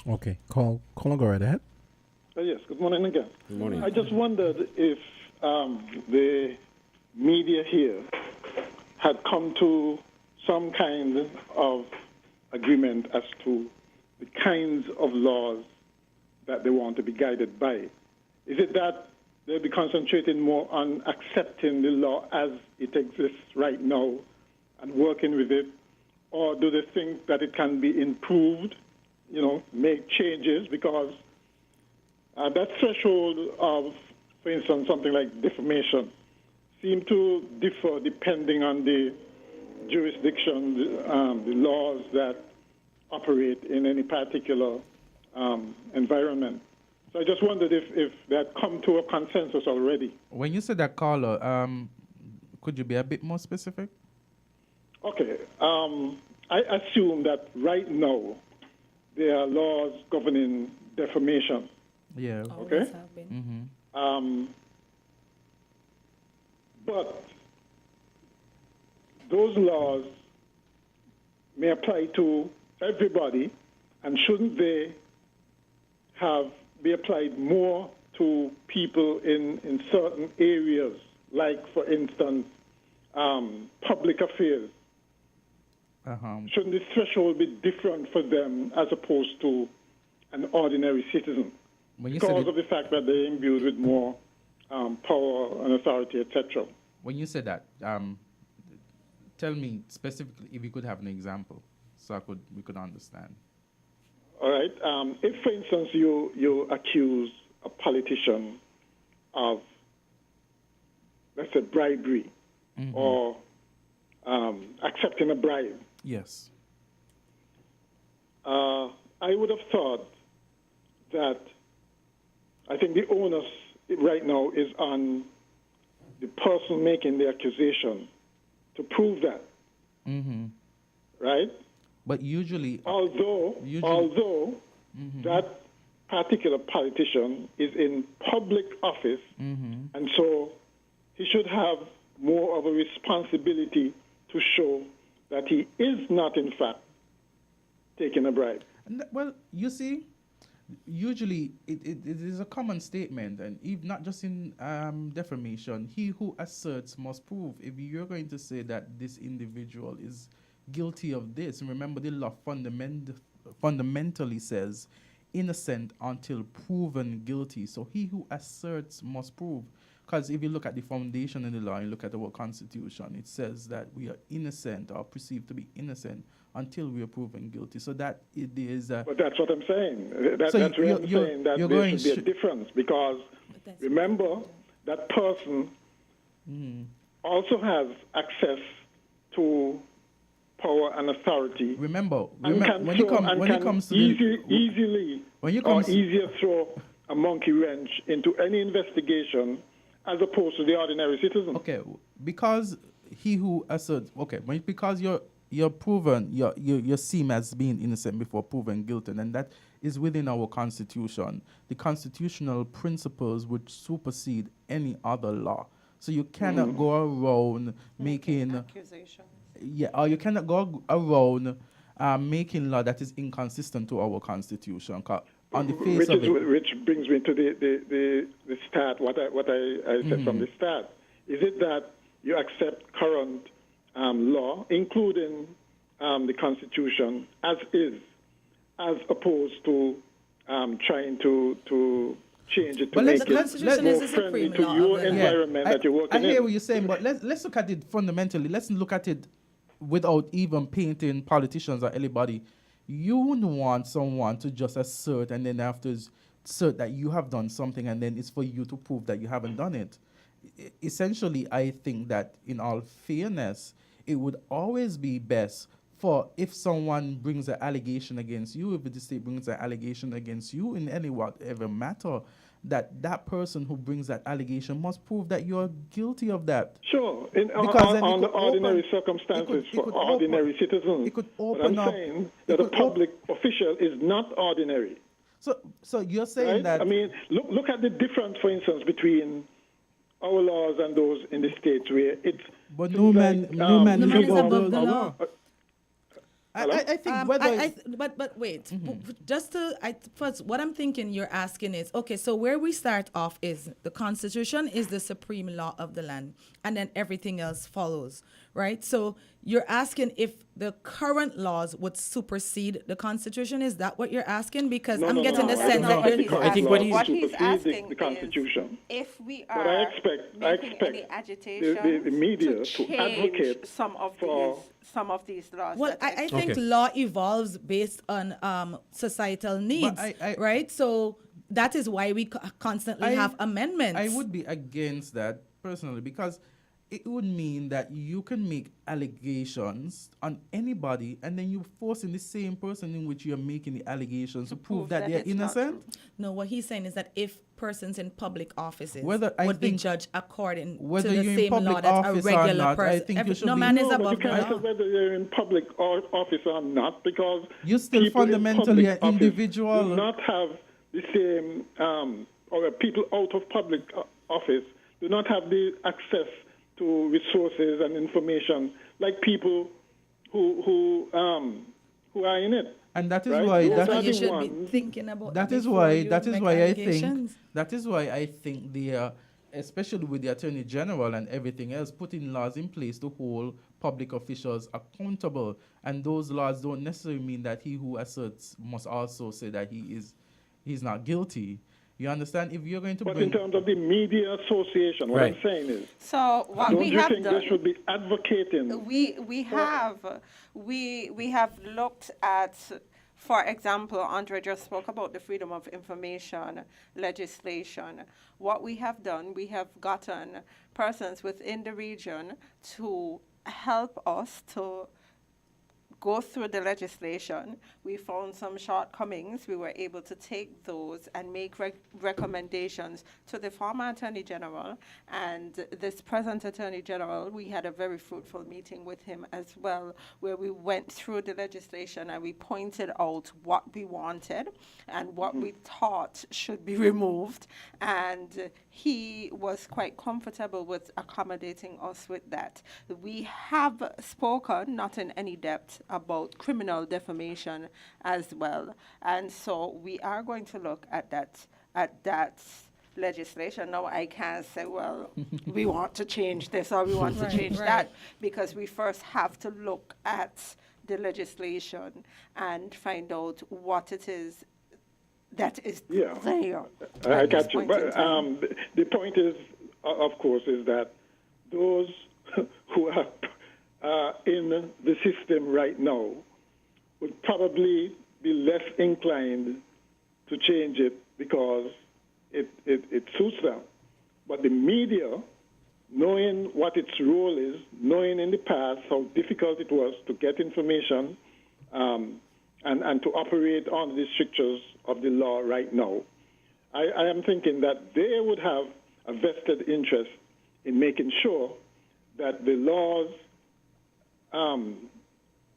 S1: Okay. Call go right ahead.
S5: Yes, good morning again.
S6: Good morning.
S5: I just wondered if the media here had come to some kind of agreement as to the kinds of laws that they want to be guided by. Is it that they'll be concentrating more on accepting the law as it exists right now and working with it, or do they think that it can be improved, make changes? Because that threshold of, for instance, something like defamation seem to differ depending on the jurisdiction, the laws that operate in any particular environment. So I just wondered if they had come to a consensus already.
S3: When you said that, caller, could you be a bit more specific?
S5: Okay. I assume that right now there are laws governing defamation.
S3: Yeah.
S5: Okay.
S3: Mm-hmm.
S5: But those laws may apply to everybody, and shouldn't they be applied more to people in certain areas, like, for instance, public affairs? Shouldn't the threshold be different for them as opposed to an ordinary citizen? Because of the fact that they're imbued with more power and authority, etc.
S3: When you said that, tell me specifically if you could have an example, so we could understand.
S5: All right. If, for instance, you accuse a politician of, let's say, bribery or accepting a bribe.
S3: Yes.
S5: I would have thought that I think the onus right now is on the person making the accusation to prove that. Right?
S3: But usually...
S5: Although that particular politician is in public office, and so he should have more of a responsibility to show that he is not, in fact, taking a bribe.
S3: Well, you see, usually it is a common statement, and if not just in defamation, he who asserts must prove. If you're going to say that this individual is guilty of this, and remember the law fundamentally says innocent until proven guilty. So he who asserts must prove. Because if you look at the foundation in the law and look at our constitution, it says that we are innocent or perceived to be innocent until we are proven guilty. So that it is...
S5: but that's what I'm saying. That's where I'm saying that there should be a difference, because remember, that person also has access to power and authority.
S3: Remember
S5: when it comes to easier throw a monkey wrench into any investigation as opposed to the ordinary citizen.
S3: Okay, because he who asserts, because you're proven, you're seen as being innocent before proven guilty, and that is within our constitution. The constitutional principles would supersede any other law. So you cannot go around making accusations. Yeah, or you cannot go around making law that is inconsistent to our constitution. On the face
S5: which
S3: of it,
S5: which brings me to the start. What I said from the start is it that you accept current law, including the Constitution as is, as opposed to trying to change it to make it more friendly to your environment that you're working in.
S3: I hear what you're saying, but let's look at it fundamentally. Let's look at it without even painting politicians or anybody. You wouldn't want someone to just assert and then after assert that you have done something and then it's for you to prove that you haven't done it. Essentially, I think that in all fairness, it would always be best for if someone brings an allegation against you, if the state brings an allegation against you in any whatever matter, that person who brings that allegation must prove that you're guilty of that.
S5: Sure, on the ordinary circumstances for ordinary citizens.
S3: It could
S5: but
S3: open
S5: I'm
S3: up.
S5: saying that a public official is not ordinary.
S3: So you're saying
S5: right?
S3: that?
S5: I mean, look at the difference, for instance, between our laws and those in the states where it's.
S3: But no man is above the law.
S5: I
S3: think whether
S2: but wait, just to first, what I'm thinking you're asking is okay. So where we start off is the Constitution is the supreme law of the land, and then everything else follows, right? So you're asking if the current laws would supersede the Constitution. Is that what you're asking? Because I'm getting the sense that
S6: I think what
S11: he's asking
S5: the Constitution.
S11: Is if we
S5: But
S11: are
S5: I expect
S11: any agitation
S5: the media
S11: to
S5: advocate
S11: some of these laws.
S2: Well, I think law evolves based on societal needs, right? So that is why we constantly have amendments.
S3: I would be against that personally because it would mean that you can make allegations on anybody and then you're forcing the same person in which you're making the allegations to prove that they're innocent.
S2: No, what he's saying is that if persons in public offices
S3: would
S2: be judged according to
S3: whether
S2: the
S3: you're
S2: same
S3: in public
S2: law that a
S3: office or
S2: regular
S3: not, I
S2: person.
S3: think you should
S2: No
S3: be-
S2: man is
S3: No, but
S2: above
S5: You
S2: the
S5: can't say
S2: law.
S5: whether you're in public office or not because
S3: you're still
S5: people in
S3: fundamentally
S5: public
S3: an
S5: office
S3: individual.
S5: do not have the same, or people out of public office do not have the access to resources and information like people who are in it.
S3: And that is
S5: right?
S3: why
S5: Those are
S2: you
S5: the
S2: should
S5: ones-
S2: be thinking about.
S3: That is
S2: before
S3: why
S2: you make allegations.
S3: that is why I think the especially with the Attorney General and everything else, putting laws in place to hold public officials accountable. And those laws don't necessarily mean that he who asserts must also say that he's not guilty. You understand? If you're going to
S5: But
S3: bring
S5: in terms of the media association, what I'm saying is,
S11: So what
S5: don't
S11: we
S5: you
S11: have
S5: think
S11: done,
S5: they should be advocating?
S11: we have looked at, for example, Andre just spoke about the Freedom of Information legislation. What we have done, we have gotten persons within the region to help us to go through the legislation. We found some shortcomings. We were able to take those and make recommendations to the former Attorney General and this present Attorney General. We had a very fruitful meeting with him as well, where we went through the legislation and we pointed out what we wanted and what we thought should be removed. And he was quite comfortable with accommodating us with that. We have spoken, not in any depth, about criminal defamation as well. And so we are going to look at that legislation. Now I can't say, well, we want to change this or we want to change that, because we first have to look at the legislation and find out what it is that is there.
S5: I got you. But the point is, of course, is that those who are in the system right now would probably be less inclined to change it because it suits them. But the media, knowing what its role is, knowing in the past how difficult it was to get information and to operate on the strictures of the law right now, I am thinking that they would have a vested interest in making sure that the laws,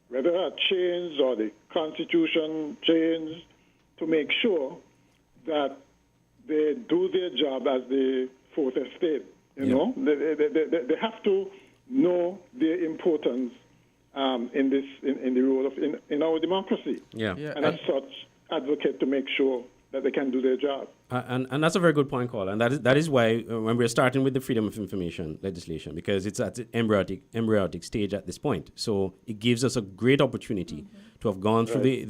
S5: whether are changed or the Constitution changed, to make sure that they do their job as the fourth estate. You know, they have to know their importance in the role of in our democracy.
S6: Yeah.
S5: And as such, advocate to make sure that they can do their job.
S6: And that's a very good point, Carl. And that is why when we're starting with the freedom of information legislation, because it's at the embryonic stage at this point. So it gives us a great opportunity to have gone through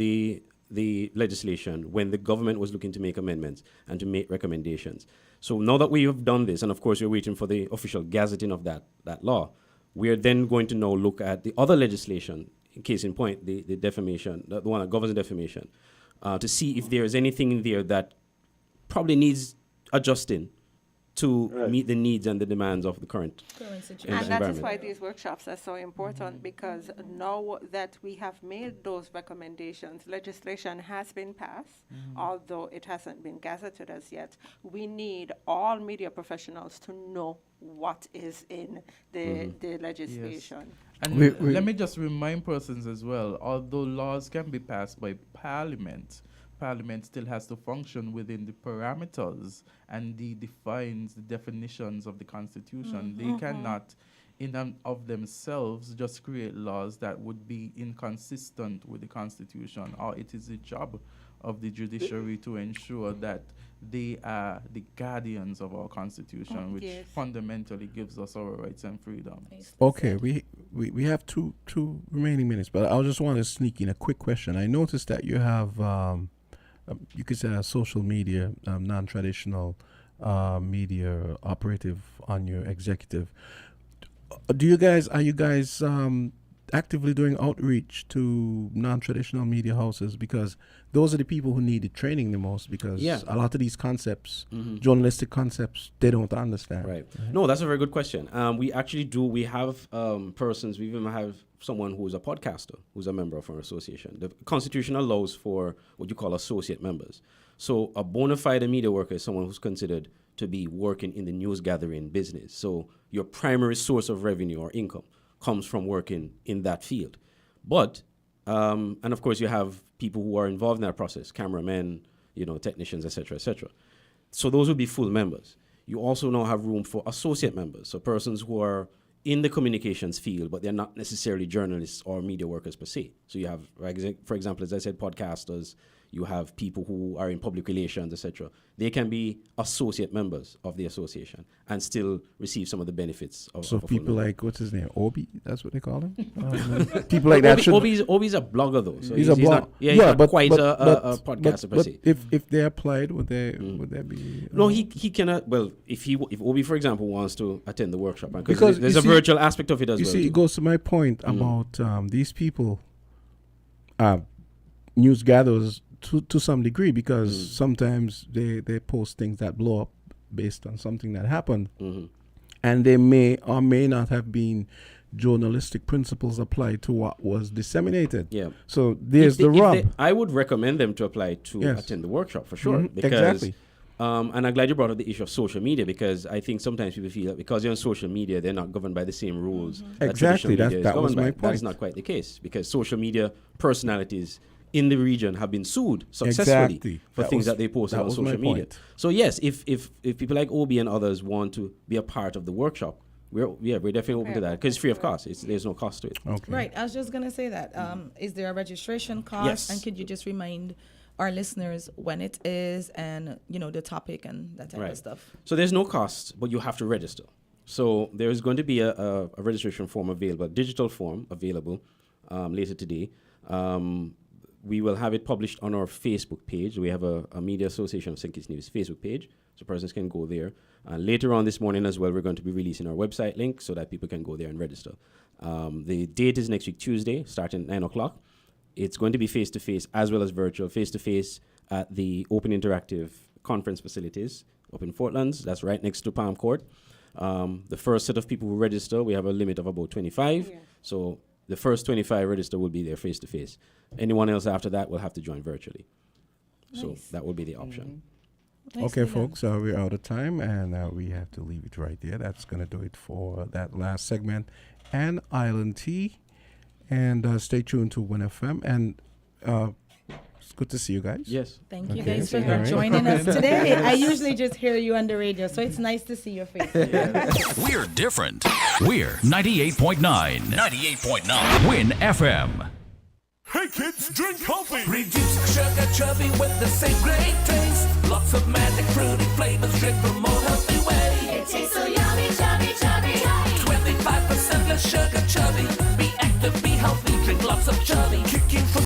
S6: the legislation when the government was looking to make amendments and to make recommendations. So now that we have done this, and of course we're waiting for the official gazetting of that law, we're then going to now look at the other legislation, case in point, the defamation, the one that governs defamation, to see if there is anything in there that probably needs adjusting to meet the needs and the demands of the current
S11: situation. And that is why these workshops are so important, because now that we have made those recommendations, legislation has been passed, although it hasn't been gazetted as yet. We need all media professionals to know what is in the legislation.
S3: Yes. And let me just remind persons as well, although laws can be passed by Parliament still has to function within the parameters and defines the definitions of the Constitution. They cannot, in and of themselves, just create laws that would be inconsistent with the Constitution, or it is the job of the judiciary to ensure that they are the guardians of our Constitution, which fundamentally gives us our rights and freedoms.
S1: Okay, we have two remaining minutes, but I just want to sneak in a quick question. I noticed that you have you could say a social media, non-traditional media operative on your executive. Are you guys actively doing outreach to non-traditional media houses? Because those are the people who need the training the most, because a lot of these concepts, journalistic concepts, they don't understand.
S6: Right. No, that's a very good question. We actually do. We have persons, we even have someone who's a podcaster, who's a member of our association. The Constitution allows for what you call associate members. So a bona fide media worker is someone who's considered to be working in the news gathering business. So your primary source of revenue or income comes from working in that field. But, and of course you have people who are involved in that process, cameramen, technicians, etc., etc. So those would be full members. You also now have room for associate members, so persons who are in the communications field, but they're not necessarily journalists or media workers per se. So you have, for example, as I said, podcasters, you have people who are in public relations, etc. They can be associate members of the association and still receive some of the benefits of.
S1: So people like, what's his name, Obi? That's what they call him. People like that.
S6: Obi's a blogger though. So
S1: he's a blogger.
S6: He's not quite a podcaster per se.
S1: If they applied, would they be?
S6: No, he cannot. Well, if Obi, for example, wants to attend the workshop, because there's a virtual aspect of it as well.
S1: You see, it goes to my point about these people, news gatherers. To some degree, because sometimes they post things that blow up based on something that happened, and they may or may not have been journalistic principles applied to what was disseminated.
S6: Yeah.
S1: So there's the rub.
S6: I would recommend them to apply to attend the workshop for sure. Because,
S1: exactly.
S6: And I'm glad you brought up the issue of social media, because I think sometimes people feel that because they're on social media, they're not governed by the same rules.
S1: Exactly. That was my point.
S6: That is not quite the case, because social media personalities in the region have been sued successfully for things that they posted on social media. So yes, if people like Obi and others want to be a part of the workshop, we're definitely open to that, because it's free of cost. There's no cost to it.
S1: Okay.
S2: Right. I was just gonna say that. Is there a registration cost?
S6: Yes.
S2: And could you just remind our listeners when it is, and the topic and that type of stuff?
S6: So there's no cost, but you have to register. So there is going to be a registration form available, a digital form available later today. We will have it published on our Facebook page. We have a Media Association of St. Kitts News Facebook page, so persons can go there. Later on this morning as well, we're going to be releasing our website link so that people can go there and register. The date is next week, Tuesday, starting at 9 o'clock. It's going to be face-to-face as well as virtual. Face-to-face at the Open Interactive Conference Facilities up in Fortlands. That's right next to Palm Court. The first set of people who register, we have a limit of about 25. Yeah. So the first 25 register will be there face-to-face. Anyone else after that will have to join virtually. Nice. So that will be the option.
S1: Okay, folks, we're out of time, and we have to leave it right there. That's going to do it for that last segment. And Island Tea. And stay tuned to WIN FM. And It's good to see you guys.
S6: Yes.
S2: Thank you
S1: Okay.
S2: guys for
S1: All right.
S2: joining us today. I usually just hear you on the radio, so it's nice to see your faces.
S8: We're different. We're 98.9. 98.9. Win FM.
S20: Hey kids, drink healthy.
S7: Reduce sugar chubby with the same great taste. Lots of magic fruity flavors, drink the more healthy way.
S12: It tastes so yummy, chubby, chubby.
S7: 25% less sugar chubby. Be active, be healthy, drink lots of chubby. Kicking for